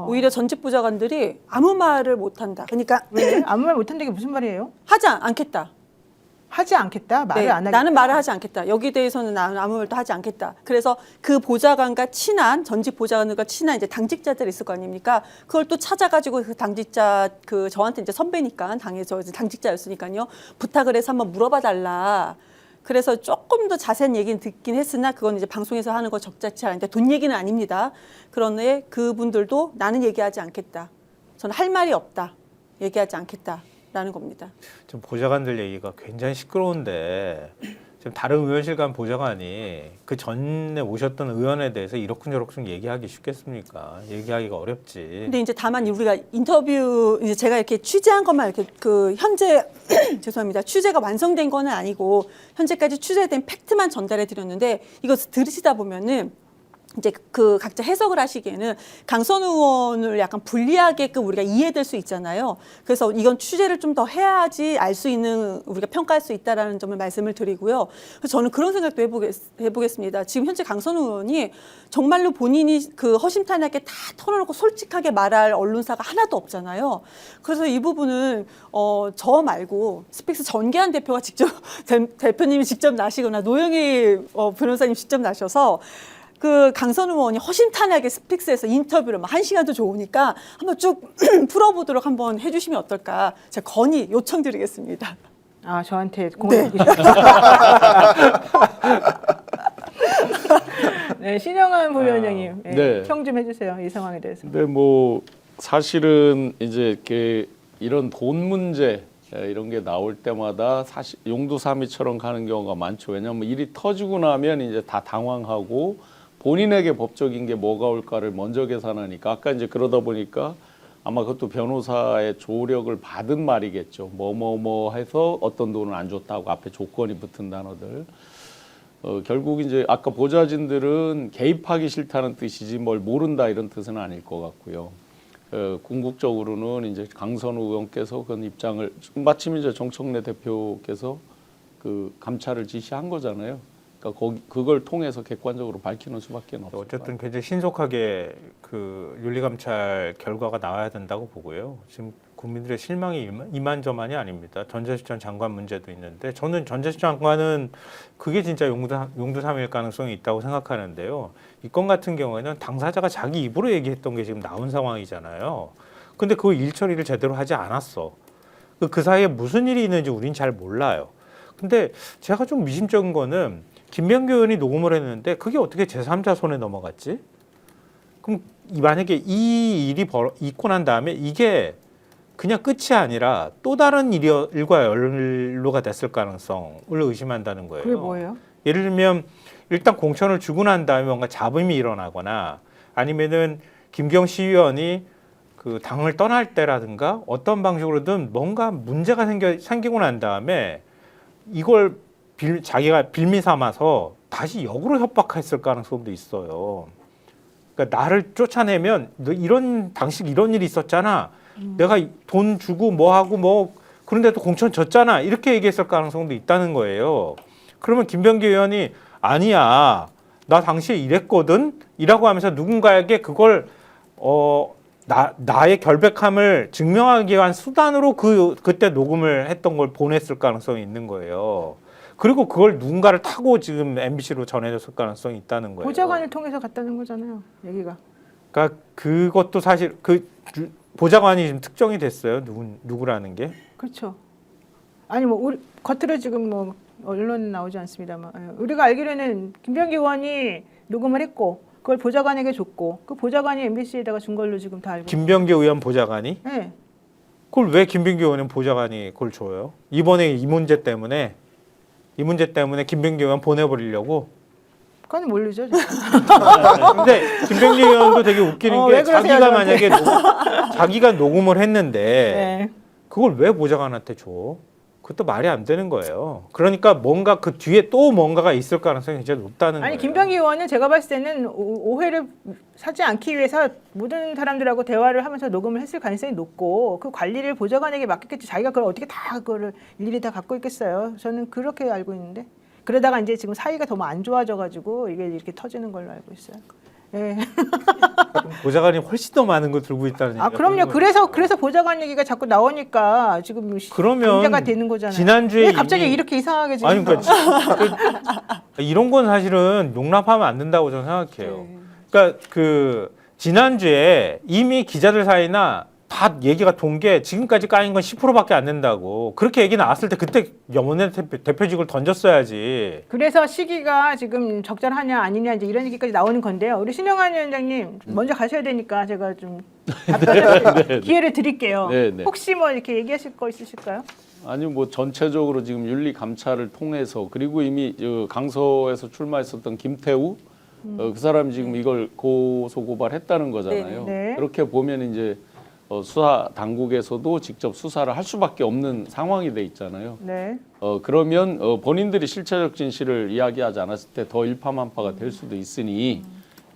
오히려 전직 보좌관들이 아무 말을 못 한다. 그러니까 왜? 아무 말 못한다는 게 무슨 말이에요? 하지 않겠다. 하지 않겠다? 말을 네, 안 하겠다? 나는 말을 하지 않겠다. 여기에 대해서는 나는 아무 말도 하지 않겠다. 그래서 그 보좌관과 친한 전직 보좌관과 친한 이제 당직자들이 있을 거 아닙니까? 그걸 또 찾아가지고 그 당직자 저한테 이제 선배니까 당에서 이제 당직자였으니까요. 부탁을 해서 한번 물어봐 달라. 그래서 조금 더 자세한 얘기는 듣긴 했으나 그건 이제 방송에서 하는 거 적절치 않은데 돈 얘기는 아닙니다. 그런데 그분들도 나는 얘기하지 않겠다. 저는 할 말이 없다. 얘기하지 않겠다. 라는 겁니다. 지금 보좌관들 얘기가 굉장히 시끄러운데 지금 다른 의원실 간 보좌관이 그 전에 오셨던 의원에 대해서 이러쿵저러쿵 얘기하기 쉽겠습니까? 얘기하기가 어렵지. 근데 이제 다만 우리가 인터뷰 이제 제가 이렇게 취재한 것만 이렇게 그 현재 죄송합니다. 취재가 완성된 거는 아니고 현재까지 취재된 팩트만 전달해 드렸는데 이거 들으시다 보면은 이제 그 각자 해석을 하시기에는 강선 의원을 약간 불리하게끔 우리가 이해될 수 있잖아요. 그래서 이건 취재를 좀 더 해야지 알 수 있는 우리가 평가할 수 있다라는 점을 말씀을 드리고요. 그래서 저는 그런 생각도 해보겠습니다. 지금 현재 강선 의원이 정말로 본인이 그 허심탄회하게 다 털어놓고 솔직하게 말할 언론사가 하나도 없잖아요. 그래서 이 부분은 저 말고 스픽스 전계한 대표가 직접 대표님이 직접 나시거나 노영희 변호사님 직접 나셔서 그 강선 의원이 허심탄회하게 스픽스에서 인터뷰를 막 1시간도 좋으니까 한번 쭉 풀어보도록 한번 해주시면 어떨까 제가 건의 요청드리겠습니다. 저한테 네. 공을 네, 신영환 부위원장님 네. 평 좀 해주세요. 이 상황에 대해서. 근데 뭐 사실은 이제 이렇게 이런 돈 문제 이런 게 나올 때마다 사실 용두사미처럼 가는 경우가 많죠. 왜냐하면 일이 터지고 나면 이제 다 당황하고 본인에게 법적인 게 뭐가 올까를 먼저 계산하니까 아까 이제 그러다 보니까 아마 그것도 변호사의 조력을 받은 말이겠죠. 뭐뭐뭐 해서 어떤 돈을 안 줬다고 앞에 조건이 붙은 단어들. 결국 이제 아까 보좌진들은 개입하기 싫다는 뜻이지 뭘 모른다 이런 뜻은 아닐 것 같고요. 궁극적으로는 이제 강선우 의원께서 그런 입장을 마침 이제 정청래 대표께서 그 감찰을 지시한 거잖아요. 그러니까 그걸 통해서 객관적으로 밝히는 수밖에 없어요. 어쨌든 굉장히 신속하게 그 윤리감찰 결과가 나와야 된다고 보고요. 지금 국민들의 실망이 이만저만이 아닙니다. 전재수전 장관 문제도 있는데 저는 전재수전 장관은 그게 진짜 용두삼일 가능성이 있다고 생각하는데요. 이 건 같은 경우에는 당사자가 자기 입으로 얘기했던 게 지금 나온 상황이잖아요. 근데 그 일 처리를 제대로 하지 않았어. 그 사이에 무슨 일이 있는지 우린 잘 몰라요. 근데 제가 좀 미심쩍은 거는 김병기 의원이 녹음을 했는데 그게 어떻게 제3자 손에 넘어갔지? 그럼 만약에 이 일이 있고 난 다음에 이게 그냥 끝이 아니라 또 다른 일과 연루가 됐을 가능성을 의심한다는 거예요. 그게 뭐예요? 예를 들면 일단 공천을 주고 난 다음에 뭔가 잡음이 일어나거나 아니면은 김경 시의원이 그 당을 떠날 때라든가 어떤 방식으로든 뭔가 문제가 생기고 난 다음에 이걸 자기가 빌미 삼아서 다시 역으로 협박했을 가능성도 있어요. 그러니까 나를 쫓아내면 너 이런 당시 이런 일이 있었잖아. 내가 돈 주고 뭐 하고 뭐 그런데도 공천 졌잖아. 이렇게 얘기했을 가능성도 있다는 거예요. 그러면 김병기 의원이 아니야. 나 당시에 이랬거든. 이라고 하면서 누군가에게 그걸 나의 결백함을 증명하기 위한 수단으로 그때 녹음을 했던 걸 보냈을 가능성이 있는 거예요. 그리고 그걸 누군가를 타고 지금 MBC로 전해졌을 가능성이 있다는 거예요. 보좌관을 통해서 갔다는 거잖아요. 얘기가. 그러니까 그것도 사실 그 보좌관이 지금 특정이 됐어요. 누구라는 게. 그렇죠. 아니 뭐 우리 겉으로 지금 뭐 언론 나오지 않습니다만 우리가 알기로는 김병기 의원이 녹음을 했고 그걸 보좌관에게 줬고 그 보좌관이 MBC에다가 준 걸로 지금 다 알고. 김병기 의원 보좌관이? 네. 그걸 왜 김병기 의원은 보좌관이 그걸 줘요? 이번에 이 문제 때문에 김병기 의원 보내버리려고? 그건 모르죠. 근데 김병기 의원도 되게 웃기는 게 왜 그러세요, 자기가 저한테? 만약에 자기가 녹음을 했는데 네. 그걸 왜 보좌관한테 줘? 그것도 말이 안 되는 거예요. 그러니까 뭔가 그 뒤에 또 뭔가가 있을 가능성이 굉장히 높다는 거예요. 아니 김병기 의원은 제가 봤을 때는 오해를 사지 않기 위해서 모든 사람들하고 대화를 하면서 녹음을 했을 가능성이 높고 그 관리를 보좌관에게 맡겼겠지. 자기가 그걸 어떻게 다 그거를 일일이 다 갖고 있겠어요. 저는 그렇게 알고 있는데 그러다가 이제 지금 사이가 너무 안 좋아져가지고 이게 이렇게 터지는 걸로 알고 있어요. 예. 보좌관이 훨씬 더 많은 거 들고 있다는 얘기가. 그럼요. 그래서 보좌관 얘기가 자꾸 나오니까 지금 그러면 문제가 되는 거잖아요. 지난주에 왜 갑자기 이미- 이렇게 이상하게 지금. 아니 그러니까 이런 건 사실은 용납하면 안 된다고 저는 생각해요. 그러니까 그 지난주에 이미 기자들 사이나 다 얘기가 돈 게 지금까지 까인 건 10%밖에 안 된다고. 그렇게 얘기 나왔을 때 그때 염원내 대표직을 던졌어야지. 그래서 시기가 지금 적절하냐 아니냐 이제 이런 얘기까지 나오는 건데요. 우리 신영환 위원장님 먼저 가셔야 되니까 제가 좀 답변할 기회를 드릴게요. 네, 네. 혹시 뭐 이렇게 얘기하실 거 있으실까요? 아니 뭐 전체적으로 지금 윤리 감찰을 통해서 그리고 이미 강서에서 출마했었던 김태우 그 사람이 지금 이걸 고소 고발했다는 거잖아요. 네. 그렇게 보면 이제 수사 당국에서도 직접 수사를 할 수밖에 없는 상황이 돼 있잖아요. 네. 그러면 본인들이 실체적 진실을 이야기하지 않았을 때 더 일파만파가 될 수도 있으니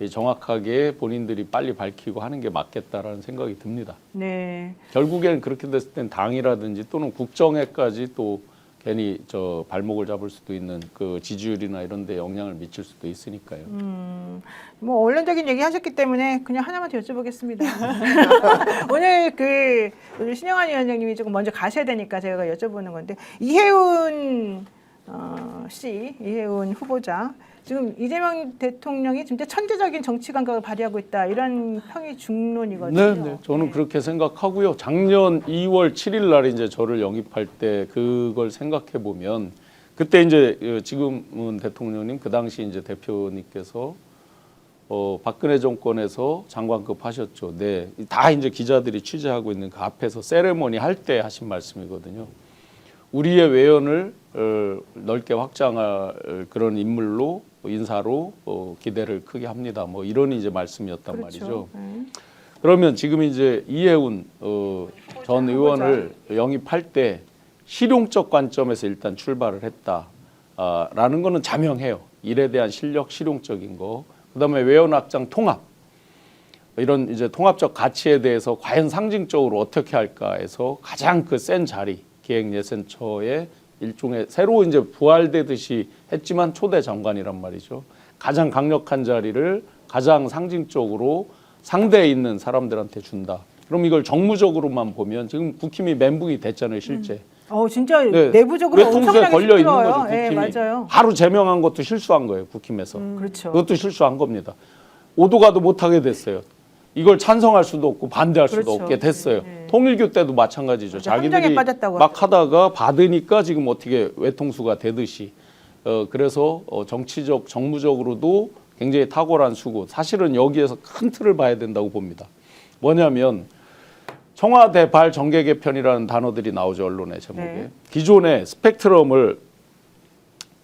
정확하게 본인들이 빨리 밝히고 하는 게 맞겠다라는 생각이 듭니다. 네. 결국에는 그렇게 됐을 땐 당이라든지 또는 국정에까지 또 괜히 저 발목을 잡을 수도 있는 그 지지율이나 이런 데 영향을 미칠 수도 있으니까요. 뭐 언론적인 얘기 하셨기 때문에 그냥 하나만 더 여쭤보겠습니다. 오늘 신영환 위원장님이 조금 먼저 가셔야 되니까 제가 여쭤보는 건데 이해운 이해운 후보자 지금 이재명 대통령이 진짜 천재적인 정치 감각을 발휘하고 있다 이런 평이 중론이거든요. 네, 저는 그렇게 생각하고요. 작년 2월 7일 날 이제 저를 영입할 때 그걸 생각해 보면 그때 이제 지금은 대통령님 그 당시 이제 대표님께서 박근혜 정권에서 장관급 하셨죠. 네, 다 이제 기자들이 취재하고 있는 그 앞에서 세레머니 할 때 하신 말씀이거든요. 우리의 외연을 넓게 확장할 그런 인물로 인사로 기대를 크게 합니다. 뭐 이런 이제 말씀이었단 그렇죠. 말이죠. 네. 그러면 지금 이제 이해운 전 의원을 영입할 때 실용적 관점에서 일단 출발을 했다라는 거는 자명해요. 일에 대한 실력, 실용적인 거. 그다음에 외연 확장 통합. 이런 이제 통합적 가치에 대해서 과연 상징적으로 어떻게 할까 해서 가장 그 센 자리 기획예산처의 일종의 새로 이제 부활되듯이 했지만 초대 장관이란 말이죠. 가장 강력한 자리를 가장 상징적으로 상대에 있는 사람들한테 준다. 그럼 이걸 정무적으로만 보면 지금 국힘이 멘붕이 됐잖아요, 실제. 진짜 네, 내부적으로 외통수에 엄청나게 걸려 있는 힘들어요. 거죠, 국힘이. 네, 맞아요. 바로 제명한 것도 실수한 거예요, 국힘에서. 그렇죠. 그것도 실수한 겁니다. 오도가도 못하게 됐어요. 이걸 찬성할 수도 없고 반대할 수도 그렇죠. 없게 됐어요. 네. 통일교 때도 마찬가지죠. 맞아, 함정에 자기들이 빠졌다고 막 하다가 받으니까 지금 어떻게 외통수가 되듯이. 그래서 정치적, 정무적으로도 굉장히 탁월한 수고. 사실은 여기에서 큰 틀을 봐야 된다고 봅니다. 뭐냐면 청와대 발 정계 개편이라는 단어들이 나오죠, 언론의 제목에. 네. 기존의 스펙트럼을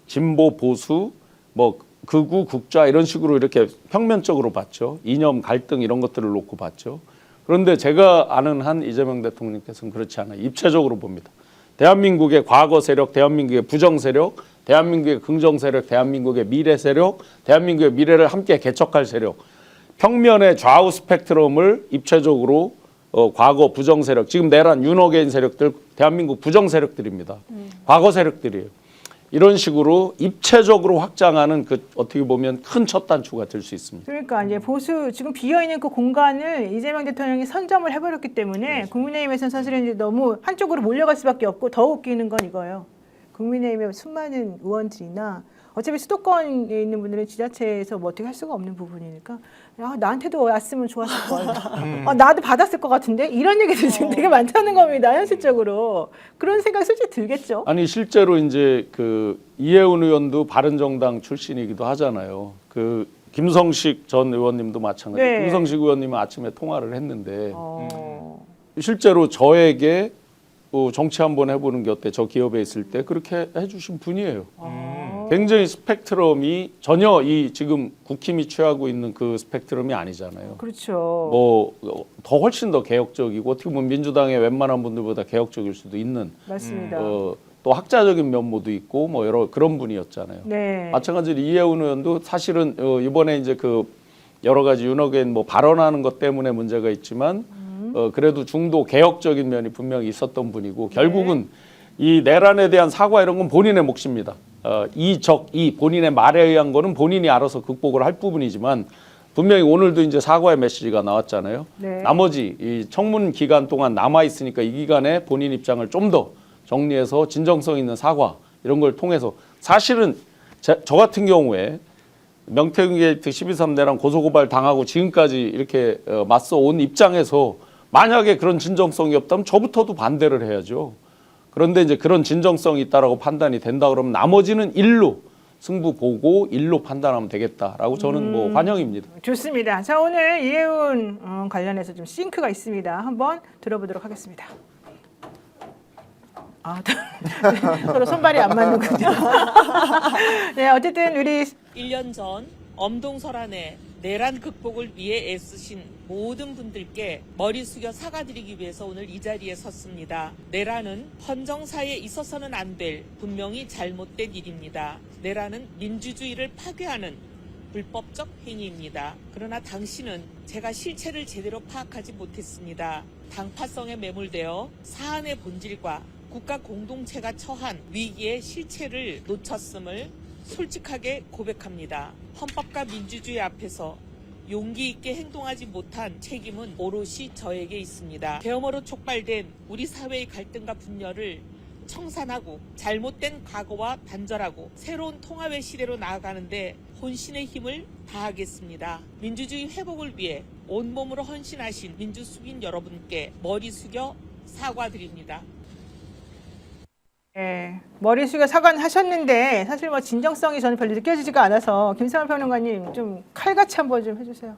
진보, 보수, 뭐 극우, 국좌 이런 식으로 이렇게 평면적으로 봤죠. 이념, 갈등 이런 것들을 놓고 봤죠. 그런데 제가 아는 한 이재명 대통령께서는 그렇지 않아요. 입체적으로 봅니다. 대한민국의 과거 세력, 대한민국의 부정 세력, 대한민국의 긍정 세력, 대한민국의 미래 세력, 대한민국의 미래를 함께 개척할 세력. 평면의 좌우 스펙트럼을 입체적으로 과거 부정 세력, 지금 내란 윤호개인 세력들, 대한민국 부정 세력들입니다. 과거 세력들이에요. 이런 식으로 입체적으로 확장하는 그 어떻게 보면 큰 첫 단추가 될 수 있습니다. 그러니까 이제 보수 지금 비어 있는 그 공간을 이재명 대통령이 선점을 해버렸기 때문에 국민의힘에서는 사실은 이제 너무 한쪽으로 몰려갈 수밖에 없고 더 웃기는 건 이거예요. 국민의힘의 수많은 의원들이나 어차피 수도권에 있는 분들은 지자체에서 뭐 어떻게 할 수가 없는 부분이니까 야, 나한테도 왔으면 좋았을 걸. 나도 받았을 것 같은데 이런 얘기들 지금 되게 많다는 겁니다. 현실적으로 그런 생각 솔직히 들겠죠. 아니 실제로 이제 그 이해운 의원도 바른정당 출신이기도 하잖아요. 그 김성식 전 의원님도 마찬가지. 네. 김성식 의원님은 아침에 통화를 했는데 실제로 저에게 정치 한번 해보는 게 어때? 저 기업에 있을 때 그렇게 해주신 분이에요. 굉장히 스펙트럼이 전혀 이 지금 국힘이 취하고 있는 그 스펙트럼이 아니잖아요. 그렇죠. 뭐 더 훨씬 더 개혁적이고 어떻게 보면 민주당의 웬만한 분들보다 개혁적일 수도 있는 맞습니다. 또 학자적인 면모도 있고 뭐 여러 그런 분이었잖아요. 네. 마찬가지로 이해운 의원도 사실은 이번에 이제 그 여러 가지 윤호개인 뭐 발언하는 것 때문에 문제가 있지만 그래도 중도 개혁적인 면이 분명히 있었던 분이고 결국은 이 내란에 대한 사과 이런 건 본인의 몫입니다. 이 본인의 말에 의한 거는 본인이 알아서 극복을 할 부분이지만 분명히 오늘도 이제 사과의 메시지가 나왔잖아요. 네. 나머지 이 청문 기간 동안 남아 있으니까 이 기간에 본인 입장을 좀 더 정리해서 진정성 있는 사과 이런 걸 통해서 사실은 저 같은 경우에 명태균 게이트 12.3 내란 고소고발 당하고 지금까지 이렇게 맞서 온 입장에서 만약에 그런 진정성이 없다면 저부터도 반대를 해야죠. 그런데 이제 그런 진정성이 있다라고 판단이 된다 그러면 나머지는 일로 승부 보고 일로 판단하면 되겠다라고 저는 뭐 환영입니다. 좋습니다. 자, 오늘 이해운 관련해서 좀 싱크가 있습니다. 한번 들어보도록 하겠습니다. 서로 손발이 안 맞는군요. 네, 어쨌든 우리 1년 전 엄동설안의 내란 극복을 위해 애쓰신 모든 분들께 머리 숙여 사과드리기 위해서 오늘 이 자리에 섰습니다. 내란은 헌정사에 있어서는 안 될 분명히 잘못된 일입니다. 내란은 민주주의를 파괴하는 불법적 행위입니다. 그러나 당신은 제가 실체를 제대로 파악하지 못했습니다. 당파성에 매몰되어 사안의 본질과 국가 공동체가 처한 위기의 실체를 놓쳤음을 솔직하게 고백합니다. 헌법과 민주주의 앞에서 용기 있게 행동하지 못한 책임은 오롯이 저에게 있습니다. 계엄으로 촉발된 우리 사회의 갈등과 분열을 청산하고 잘못된 과거와 단절하고 새로운 통합의 시대로 나아가는데 혼신의 힘을 다하겠습니다. 민주주의 회복을 위해 온몸으로 헌신하신 민주수빈 여러분께 머리 숙여 사과드립니다. 네, 머리 숙여 사과하셨는데 사실 뭐 진정성이 저는 별로 느껴지지가 않아서 김성환 평론가님 좀 칼같이 한번 좀 해주세요.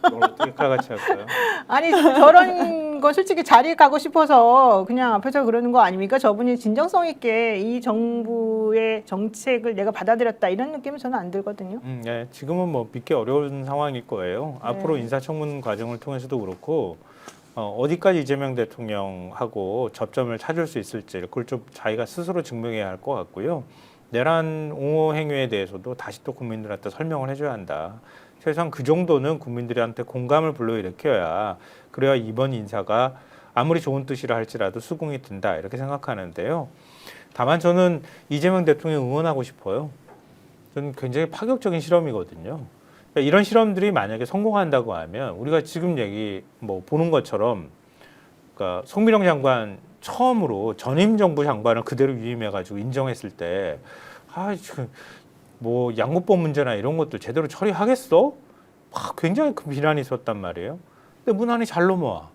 이걸 어떻게 칼같이 할까요? 아니 저런 건 솔직히 자리에 가고 싶어서 그냥 앞에서 그러는 거 아닙니까? 저분이 진정성 있게 이 정부의 정책을 내가 받아들였다 이런 느낌은 저는 안 들거든요. 네, 지금은 뭐 믿기 어려운 상황일 거예요. 앞으로 인사청문 과정을 통해서도 그렇고 어디까지 이재명 대통령하고 접점을 찾을 수 있을지 그걸 좀 자기가 스스로 증명해야 할 것 같고요. 내란 옹호 행위에 대해서도 다시 또 국민들한테 설명을 해줘야 한다. 최소한 그 정도는 국민들한테 공감을 불러일으켜야 그래야 이번 인사가 아무리 좋은 뜻이라 할지라도 수긍이 된다 이렇게 생각하는데요. 다만 저는 이재명 대통령 응원하고 싶어요. 저는 굉장히 파격적인 실험이거든요. 그러니까 이런 실험들이 만약에 성공한다고 하면 우리가 지금 얘기 뭐 보는 것처럼 그러니까 송미령 장관 처음으로 전임 정부 장관을 그대로 위임해가지고 인정했을 때 뭐 양국법 문제나 이런 것들 제대로 처리하겠어? 굉장히 큰 비난이 있었단 말이에요. 근데 무난히 잘 넘어와.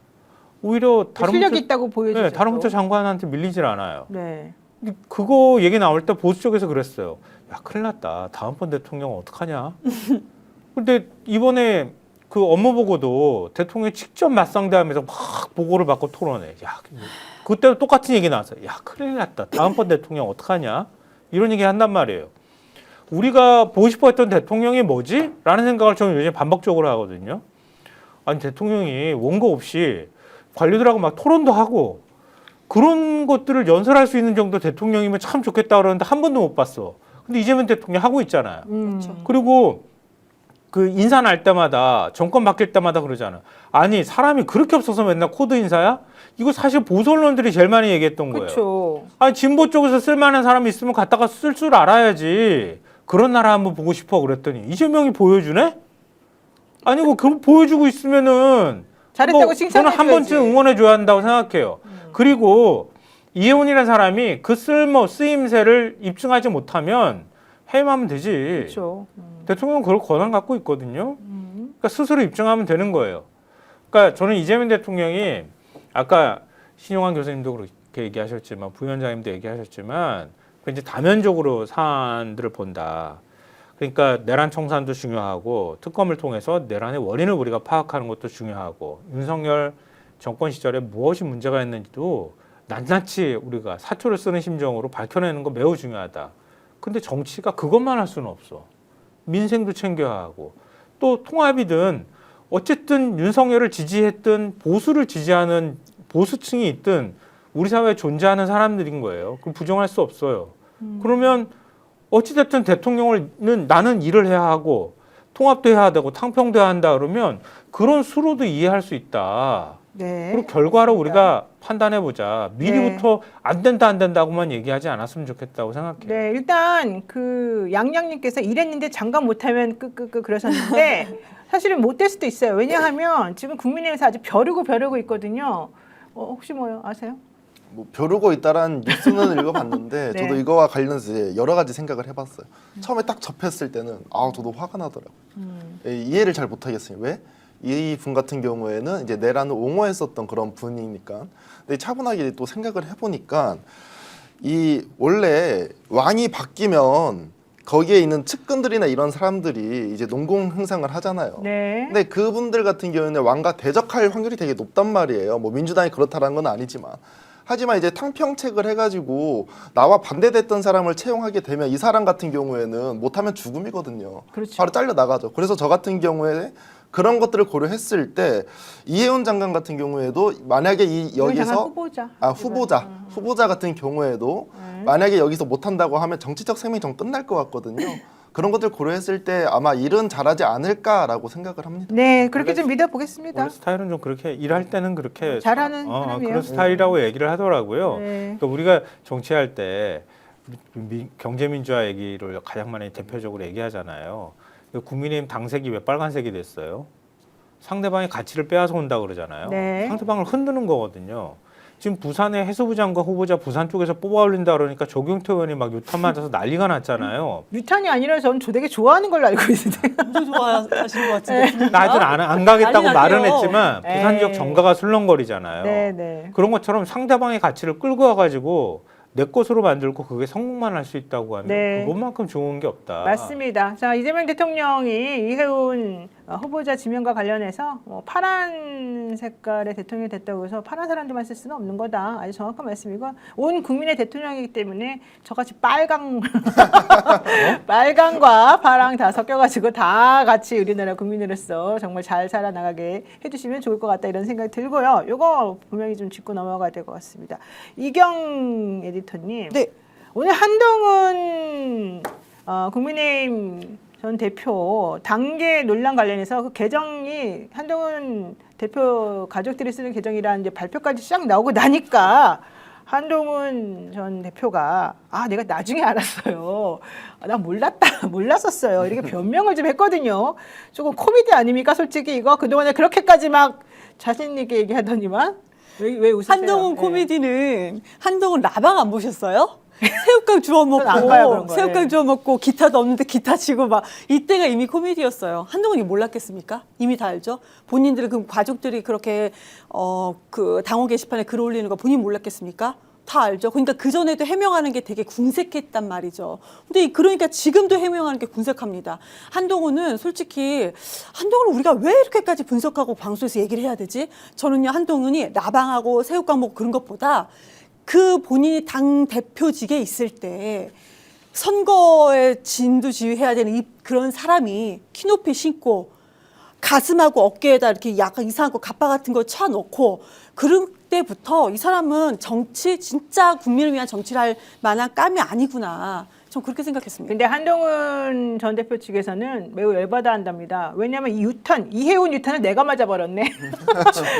오히려 다른 실력이 있다고 보여주죠. 네, 다른 부처 장관한테 밀리질 않아요. 네. 그거 얘기 나올 때 보수 쪽에서 그랬어요. 야, 큰일 났다. 다음번 대통령 어떡하냐? 근데 이번에 그 업무 보고도 대통령이 직접 맞상대하면서 막 보고를 받고 토론해. 야, 그때도 똑같은 얘기 나왔어요. 야, 큰일 났다. 다음번 대통령 어떡하냐? 이런 얘기 한단 말이에요. 우리가 보고 싶어 했던 대통령이 뭐지? 라는 생각을 저는 요즘 반복적으로 하거든요. 아니, 대통령이 원고 없이 관료들하고 막 토론도 하고 그런 것들을 연설할 수 있는 정도 대통령이면 참 좋겠다 그러는데 한 번도 못 봤어. 근데 이재명 대통령 하고 있잖아요. 그리고 그 인사 날 때마다 정권 바뀔 때마다 그러잖아. 아니 사람이 그렇게 없어서 맨날 코드 인사야? 이거 사실 보수 언론들이 제일 많이 얘기했던 거예요. 그렇죠. 아니 진보 쪽에서 쓸만한 사람이 있으면 갖다가 쓸 줄 알아야지. 그런 나라 한번 보고 싶어 그랬더니 이재명이 보여주네? 아니고 그 보여주고 있으면은 잘했다고 저는 칭찬해줘야지. 한 번쯤 응원해줘야 한다고 생각해요. 그리고 이혜원이라는 사람이 그 쓰임새를 입증하지 못하면 해임하면 되지. 그렇죠. 대통령은 그걸 권한 갖고 있거든요. 그러니까 스스로 입증하면 되는 거예요. 그러니까 저는 이재명 대통령이 아까 신용환 교수님도 그렇게 얘기하셨지만 부위원장님도 얘기하셨지만 이제 다면적으로 사안들을 본다. 그러니까 내란 청산도 중요하고 특검을 통해서 내란의 원인을 우리가 파악하는 것도 중요하고 윤석열 정권 시절에 무엇이 문제가 있는지도 낱낱이 우리가 사초를 쓰는 심정으로 밝혀내는 거 매우 중요하다. 근데 정치가 그것만 할 수는 없어. 민생도 챙겨야 하고 또 통합이든 어쨌든 윤석열을 지지했든 보수를 지지하는 보수층이 있든 우리 사회에 존재하는 사람들인 거예요. 그럼 부정할 수 없어요. 그러면 어찌됐든 대통령은 나는 일을 해야 하고 통합도 해야 되고 탕평도 해야 한다 그러면 그런 수로도 이해할 수 있다. 네. 그리고 결과로 우리가 판단해보자. 미리부터 안 된다고만 얘기하지 않았으면 좋겠다고 생각해요. 네, 일단 그 양양님께서 이랬는데 장관 못하면 그러셨는데 사실은 못 될 수도 있어요. 왜냐하면 지금 국민의힘에서 아주 벼르고 있거든요. 혹시 뭐요 아세요? 뭐 벼르고 있다란 뉴스는 읽어봤는데 네. 저도 이거와 관련해서 이제 여러 가지 생각을 해봤어요. 처음에 딱 접했을 때는 저도 화가 나더라고요. 이해를 잘 못하겠어요. 왜? 이 분 같은 경우에는 이제 내란을 옹호했었던 그런 분이니까. 근데 차분하게 또 생각을 해보니까 이 원래 왕이 바뀌면 거기에 있는 측근들이나 이런 사람들이 이제 농공 행상을 하잖아요. 네. 근데 그분들 같은 경우에는 왕과 대적할 확률이 되게 높단 말이에요. 뭐 민주당이 그렇다라는 건 아니지만. 하지만 이제 탕평책을 해가지고 나와 반대됐던 사람을 채용하게 되면 이 사람 같은 경우에는 못하면 죽음이거든요. 그렇죠. 바로 잘려 나가죠. 그래서 저 같은 경우에 그런 것들을 고려했을 때 이혜원 장관 같은 경우에도 만약에 여기서 후보자 같은 경우에도 만약에 여기서 못한다고 하면 정치적 생명이 좀 끝날 것 같거든요. 그런 것들 고려했을 때 아마 일은 잘하지 않을까라고 생각을 합니다. 네, 그렇게 좀 믿어보겠습니다. 원래 스타일은 좀 그렇게 일할 때는 그렇게 잘하는 사람이에요. 그런 스타일이라고 얘기를 하더라고요. 네. 그러니까 우리가 정치할 때 경제민주화 얘기를 가장 많이 대표적으로 얘기하잖아요. 국민의힘 당색이 왜 빨간색이 됐어요? 상대방의 가치를 빼앗아 온다 그러잖아요. 네. 상대방을 흔드는 거거든요. 지금 부산의 해수부 장관 후보자 부산 쪽에서 뽑아 올린다 그러니까 조경태 의원이 막 유탄 맞아서 난리가 났잖아요. 유탄이 아니라 저는 되게 좋아하는 걸로 알고 있는데. 엄청 좋아하시는 것 같은데. 나들 안 가겠다고 난리 말은 나죠. 했지만 부산 지역 정가가 술렁거리잖아요. 네. 그런 것처럼 상대방의 가치를 끌고 와가지고 내 것으로 만들고 그게 성공만 할 수 있다고 하면 네. 그것만큼 좋은 게 없다. 맞습니다. 자, 이재명 대통령이 이혜훈 후보자 지명과 관련해서 파란 색깔의 대통령이 됐다고 해서 파란 사람들만 쓸 수는 없는 거다. 아주 정확한 말씀이고 온 국민의 대통령이기 때문에 저같이 빨강과 파랑 다 섞여가지고 다 같이 우리나라 국민으로서 정말 잘 살아나가게 해주시면 좋을 것 같다 이런 생각이 들고요. 요거 분명히 좀 짚고 넘어가야 될 것 같습니다. 이경 에디터님. 네. 오늘 한동훈 국민의힘 전 대표 당계 논란 관련해서 그 계정이 한동훈 대표 가족들이 쓰는 계정이라는 이제 발표까지 쫙 나오고 나니까 한동훈 전 대표가 내가 나중에 알았어요. 나 몰랐었어요. 이렇게 변명을 좀 했거든요. 조금 코미디 아닙니까? 솔직히 이거 그동안에 그렇게까지 막 자신 있게 얘기하더니만 왜 웃으세요? 한동훈 코미디는 한동훈 라방 안 보셨어요? 새우깡 주워 저는 안 봐요, 그런 먹고 거. 새우깡 예. 주워 먹고 기타도 없는데 기타 치고 막 이때가 이미 코미디였어요. 한동훈이 몰랐겠습니까? 이미 다 알죠. 본인들 그 가족들이 그렇게 그 당원 게시판에 글 올리는 거 본인 몰랐겠습니까? 다 알죠. 그러니까 그 전에도 해명하는 게 되게 궁색했단 말이죠. 근데 그러니까 지금도 해명하는 게 궁색합니다. 한동훈은 솔직히 한동훈은 우리가 왜 이렇게까지 분석하고 방송에서 얘기를 해야 되지? 저는요 한동훈이 라방하고 새우깡 먹고 그런 것보다 그 본인이 당 대표직에 있을 때 선거에 진두지휘해야 되는 그런 사람이 키높이 신고 가슴하고 어깨에다 이렇게 약간 이상한 거 가빠 같은 거 쳐놓고 그럴 때부터 이 사람은 정치 진짜 국민을 위한 정치를 할 만한 깜이 아니구나. 전 그렇게 생각했습니다. 근데 한동훈 전 대표 측에서는 매우 열받아 한답니다. 왜냐하면 이 유턴, 이해운 유턴을 내가 맞아버렸네.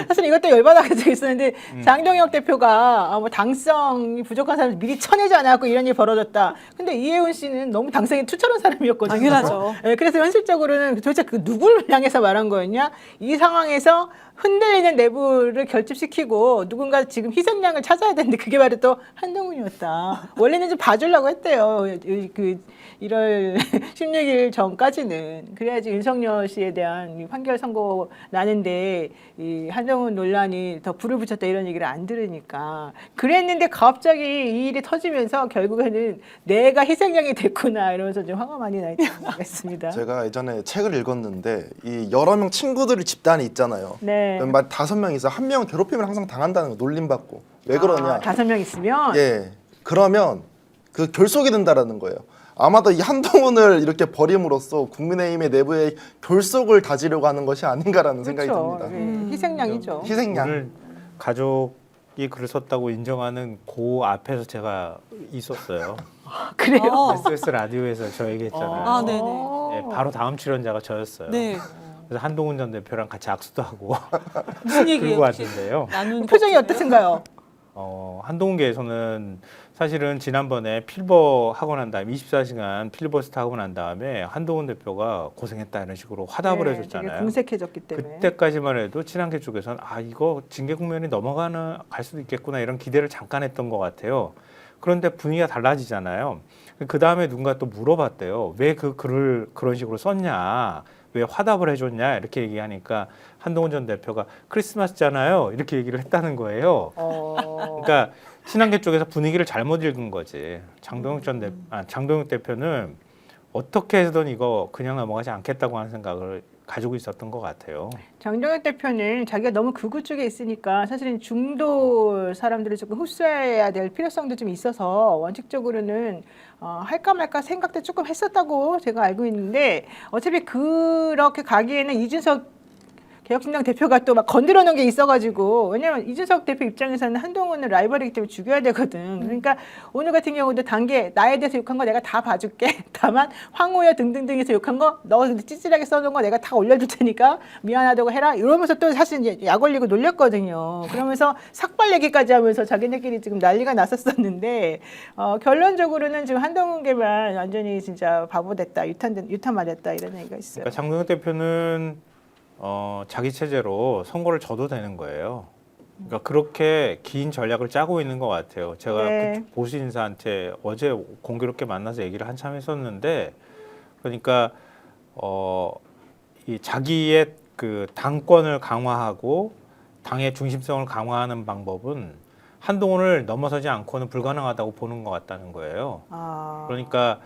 사실 이것도 열받아 가지고 있었는데 장동혁 대표가 뭐 당성이 부족한 사람을 미리 쳐내지 않았고 이런 일이 벌어졌다. 근데 이해운 씨는 너무 당성이 투철한 사람이었거든요. 당연하죠. 네, 그래서 현실적으로는 도대체 그 누구를 향해서 말한 거였냐? 이 상황에서 흔들리는 내부를 결집시키고 누군가 지금 희생양을 찾아야 되는데 그게 바로 또 한동훈이었다. 원래는 좀 봐주려고 했대요. 그 1월 16일 전까지는. 그래야지 윤석열 씨에 대한 이 판결 선고 나는데 이 한동훈 논란이 더 불을 붙였다 이런 얘기를 안 들으니까. 그랬는데 갑자기 이 일이 터지면서 결국에는 내가 희생양이 됐구나 이러면서 좀 화가 많이 나 있던 것 같습니다. 제가 예전에 책을 읽었는데 이 여러 명 친구들이 집단이 있잖아요. 네. 막 5명이서 한 명은 괴롭힘을 항상 당한다는 거 놀림받고 왜 그러냐? 5명 있으면 예, 그러면 그 결속이 된다라는 거예요. 아마도 이 한동훈을 이렇게 버림으로써 국민의힘의 내부의 결속을 다지려고 하는 것이 아닌가라는 생각이 그렇죠. 듭니다. 예, 희생양이죠. 희생양. 오늘 가족이 글을 썼다고 인정하는 그 앞에서 제가 있었어요. 그래요? SBS 라디오에서 저 얘기했잖아요. 아, 네네. 예, 바로 다음 출연자가 저였어요. 네. 그래서 한동훈 전 대표랑 같이 악수도 하고 무슨 얘기예요? 그러고 왔는데요. 나눈 표정이 어떠신가요? 한동훈계에서는 사실은 지난번에 필버 하고 난 다음에 24시간 필리버스터 하고 난 다음에 한동훈 대표가 고생했다 이런 식으로 화답을 되게 해줬잖아요. 궁색해졌기 때문에. 그때까지만 해도 친한계 쪽에서는 이거 징계 국면이 갈 수도 있겠구나 이런 기대를 잠깐 했던 것 같아요. 그런데 분위기가 달라지잖아요. 그 다음에 누군가 또 물어봤대요. 왜 그 글을 그런 식으로 썼냐? 왜 화답을 해줬냐? 이렇게 얘기하니까 한동훈 전 대표가 크리스마스잖아요. 이렇게 얘기를 했다는 거예요. 그러니까 친한계 쪽에서 분위기를 잘못 읽은 거지. 장동혁 대표는 어떻게 해서든 이거 그냥 넘어가지 않겠다고 하는 생각을 가지고 있었던 것 같아요. 장동혁 대표는 자기가 너무 극우 쪽에 있으니까 사실은 중도 사람들을 조금 흡수해야 될 필요성도 좀 있어서 원칙적으로는 할까 말까 생각도 조금 했었다고 제가 알고 있는데 어차피 그렇게 가기에는 이준석 개혁신당 대표가 또 막 건드려 놓은 게 있어가지고 왜냐면 이준석 대표 입장에서는 한동훈은 라이벌이기 때문에 죽여야 되거든. 그러니까 오늘 같은 경우도 단계 나에 대해서 욕한 거 내가 다 봐줄게. 다만 황우여 등등등에서 욕한 거 너 찌질하게 써놓은 거 내가 다 올려줄 테니까 미안하다고 해라. 이러면서 또 사실 이제 약 올리고 놀렸거든요. 그러면서 삭발 얘기까지 하면서 자기네끼리 지금 난리가 났었었는데 결론적으로는 지금 한동훈계만 완전히 진짜 바보 됐다. 유탄 맞았다 이런 얘기가 있어요. 그러니까 장동혁 대표는 자기 체제로 선거를 져도 되는 거예요. 그러니까 그렇게 긴 전략을 짜고 있는 것 같아요. 제가 네. 그 보수 인사한테 어제 공교롭게 만나서 얘기를 한참 했었는데, 그러니까 이 자기의 그 당권을 강화하고 당의 중심성을 강화하는 방법은 한동훈을 넘어서지 않고는 불가능하다고 보는 것 같다는 거예요. 그러니까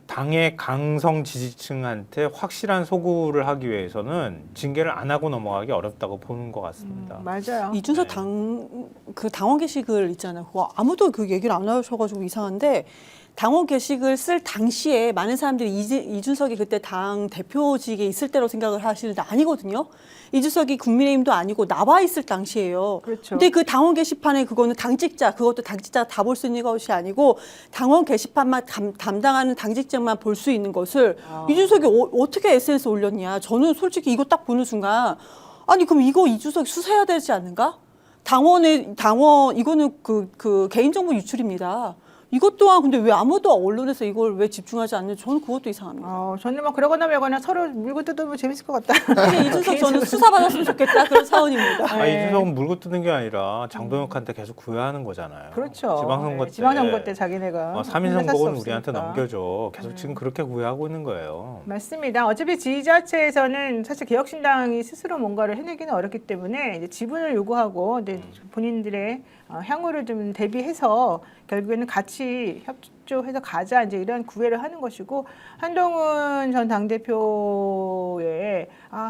당의 강성 지지층한테 확실한 소구를 하기 위해서는 징계를 안 하고 넘어가기 어렵다고 보는 것 같습니다. 맞아요. 이준석 당원 게시글 있잖아요. 그거 아무도 그 얘기를 안 하셔가지고 이상한데 당원 게시글 쓸 당시에 많은 사람들이 이준석이 그때 당 대표직에 있을 때로 생각을 하시는데 아니거든요. 이준석이 국민의힘도 아니고 나와 있을 당시예요. 그렇죠. 근데 그 당원 게시판에 그거는 당직자, 그것도 당직자가 다 볼 수 있는 것이 아니고 당원 게시판만 담당하는 당직자만 볼 수 있는 것을 이준석이 어떻게 SNS 올렸냐. 저는 솔직히 이거 딱 보는 순간 아니 그럼 이거 이준석이 수사해야 되지 않는가? 당원 이거는 그 개인정보 유출입니다. 이것 또한 근데 왜 아무도 언론에서 이걸 왜 집중하지 않는지 저는 그것도 이상합니다. 저는 뭐 그러거나 말거나 서로 물고 뜯으면 재밌을 것 같다. 근데 이준석 저는 수사받았으면 좋겠다 그런 사원입니다. 아, 이준석은 물고 뜯는 게 아니라 장동혁한테 계속 구애하는 거잖아요. 그렇죠. 지방선거 네, 때. 지방선거 때 자기네가 3인 할 수 선거는 우리한테 없으니까. 넘겨줘. 계속 지금 그렇게 구애하고 있는 거예요. 맞습니다. 어차피 지지자체에서는 사실 개혁신당이 스스로 뭔가를 해내기는 어렵기 때문에 이제 지분을 요구하고 이제 본인들의 향후를 좀 대비해서 결국에는 같이 협조해서 가자 이제 이런 구애를 하는 것이고 한동훈 전 당대표의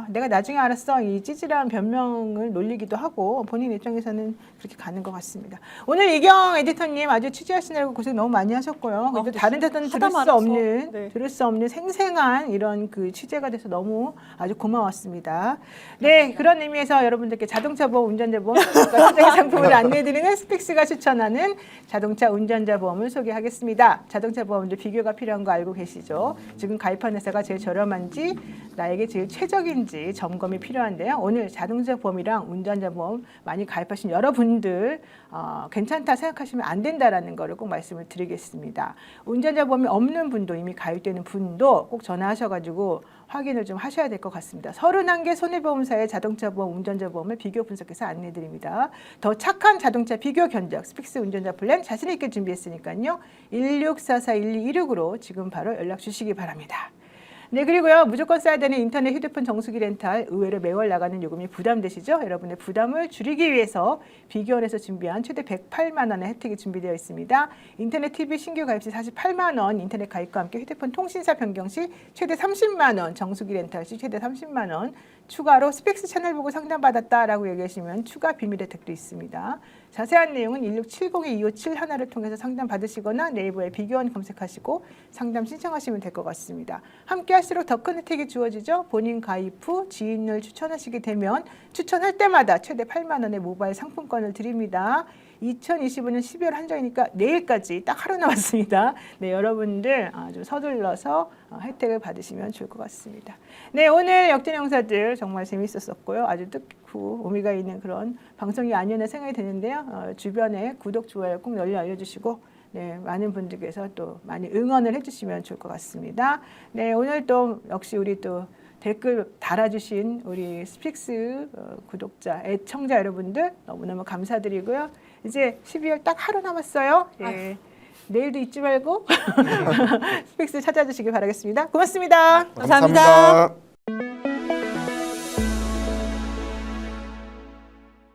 내가 나중에 알았어 이 찌질한 변명을 놀리기도 하고 본인 입장에서는 그렇게 가는 것 같습니다. 오늘 이경 에디터님 아주 취재하시느라고 고생 너무 많이 하셨고요. 근데 다른 데서는 들을 수 없는 생생한 이런 그 취재가 돼서 너무 아주 고마웠습니다. 네, 그런 의미에서 여러분들께 자동차 보험, 운전자 보험, 현장의 상품을 안내해드리는 스픽스가 추천하는 자동차 운전자 보험을 소개하겠습니다. 자동차 보험들 비교가 필요한 거 알고 계시죠? 지금 가입한 회사가 제일 저렴한지 나에게 제일 최적인지 점검이 필요한데요. 오늘 자동차 보험이랑 운전자 보험 많이 가입하신 여러분들 괜찮다 생각하시면 안 된다라는 거를 꼭 말씀을 드리겠습니다. 운전자 보험이 없는 분도 이미 가입되는 분도 꼭 전화하셔가지고 확인을 좀 하셔야 될 것 같습니다. 31개 손해보험사의 자동차 보험, 운전자 보험을 비교 분석해서 안내드립니다. 더 착한 자동차 비교 견적 스픽스 운전자 플랜 자신 있게 준비했으니까요. 1644-1226으로 지금 바로 연락 주시기 바랍니다. 네, 그리고요. 무조건 써야 되는 인터넷 휴대폰 정수기 렌탈 의외로 매월 나가는 요금이 부담되시죠? 여러분의 부담을 줄이기 위해서 비교원에서 준비한 최대 108만 원의 혜택이 준비되어 있습니다. 인터넷 TV 신규 가입 시 48만 원, 인터넷 가입과 함께 휴대폰 통신사 변경 시 최대 30만 원, 정수기 렌탈 시 최대 30만 원, 추가로 스펙스 채널 보고 상담받았다라고 얘기하시면 추가 비밀 혜택도 있습니다. 자세한 내용은 1670-257-1를 통해서 상담 받으시거나 네이버에 비교원 검색하시고 상담 신청하시면 될 것 같습니다. 함께 할수록 더 큰 혜택이 주어지죠. 본인 가입 후 지인을 추천하시게 되면 추천할 때마다 최대 8만 원의 모바일 상품권을 드립니다. 2025년 12월 한정이니까 내일까지 딱 하루 남았습니다. 네, 여러분들 좀 서둘러서 혜택을 받으시면 좋을 것 같습니다. 네, 오늘 역전영사들 정말 재밌었었고요. 아주 뜻깊고 의미가 있는 그런 방송이 아니었나 생각이 드는데요. 주변에 구독, 좋아요 꼭 널리 알려주시고 네, 많은 분들께서 또 많이 응원을 해주시면 좋을 것 같습니다. 네, 오늘 또 역시 우리 또 댓글 달아주신 우리 스픽스 구독자, 애청자 여러분들 너무너무 감사드리고요. 이제 12월 딱 하루 남았어요. 예. 내일도 잊지 말고 스픽스 찾아주시기 바라겠습니다. 고맙습니다. 감사합니다.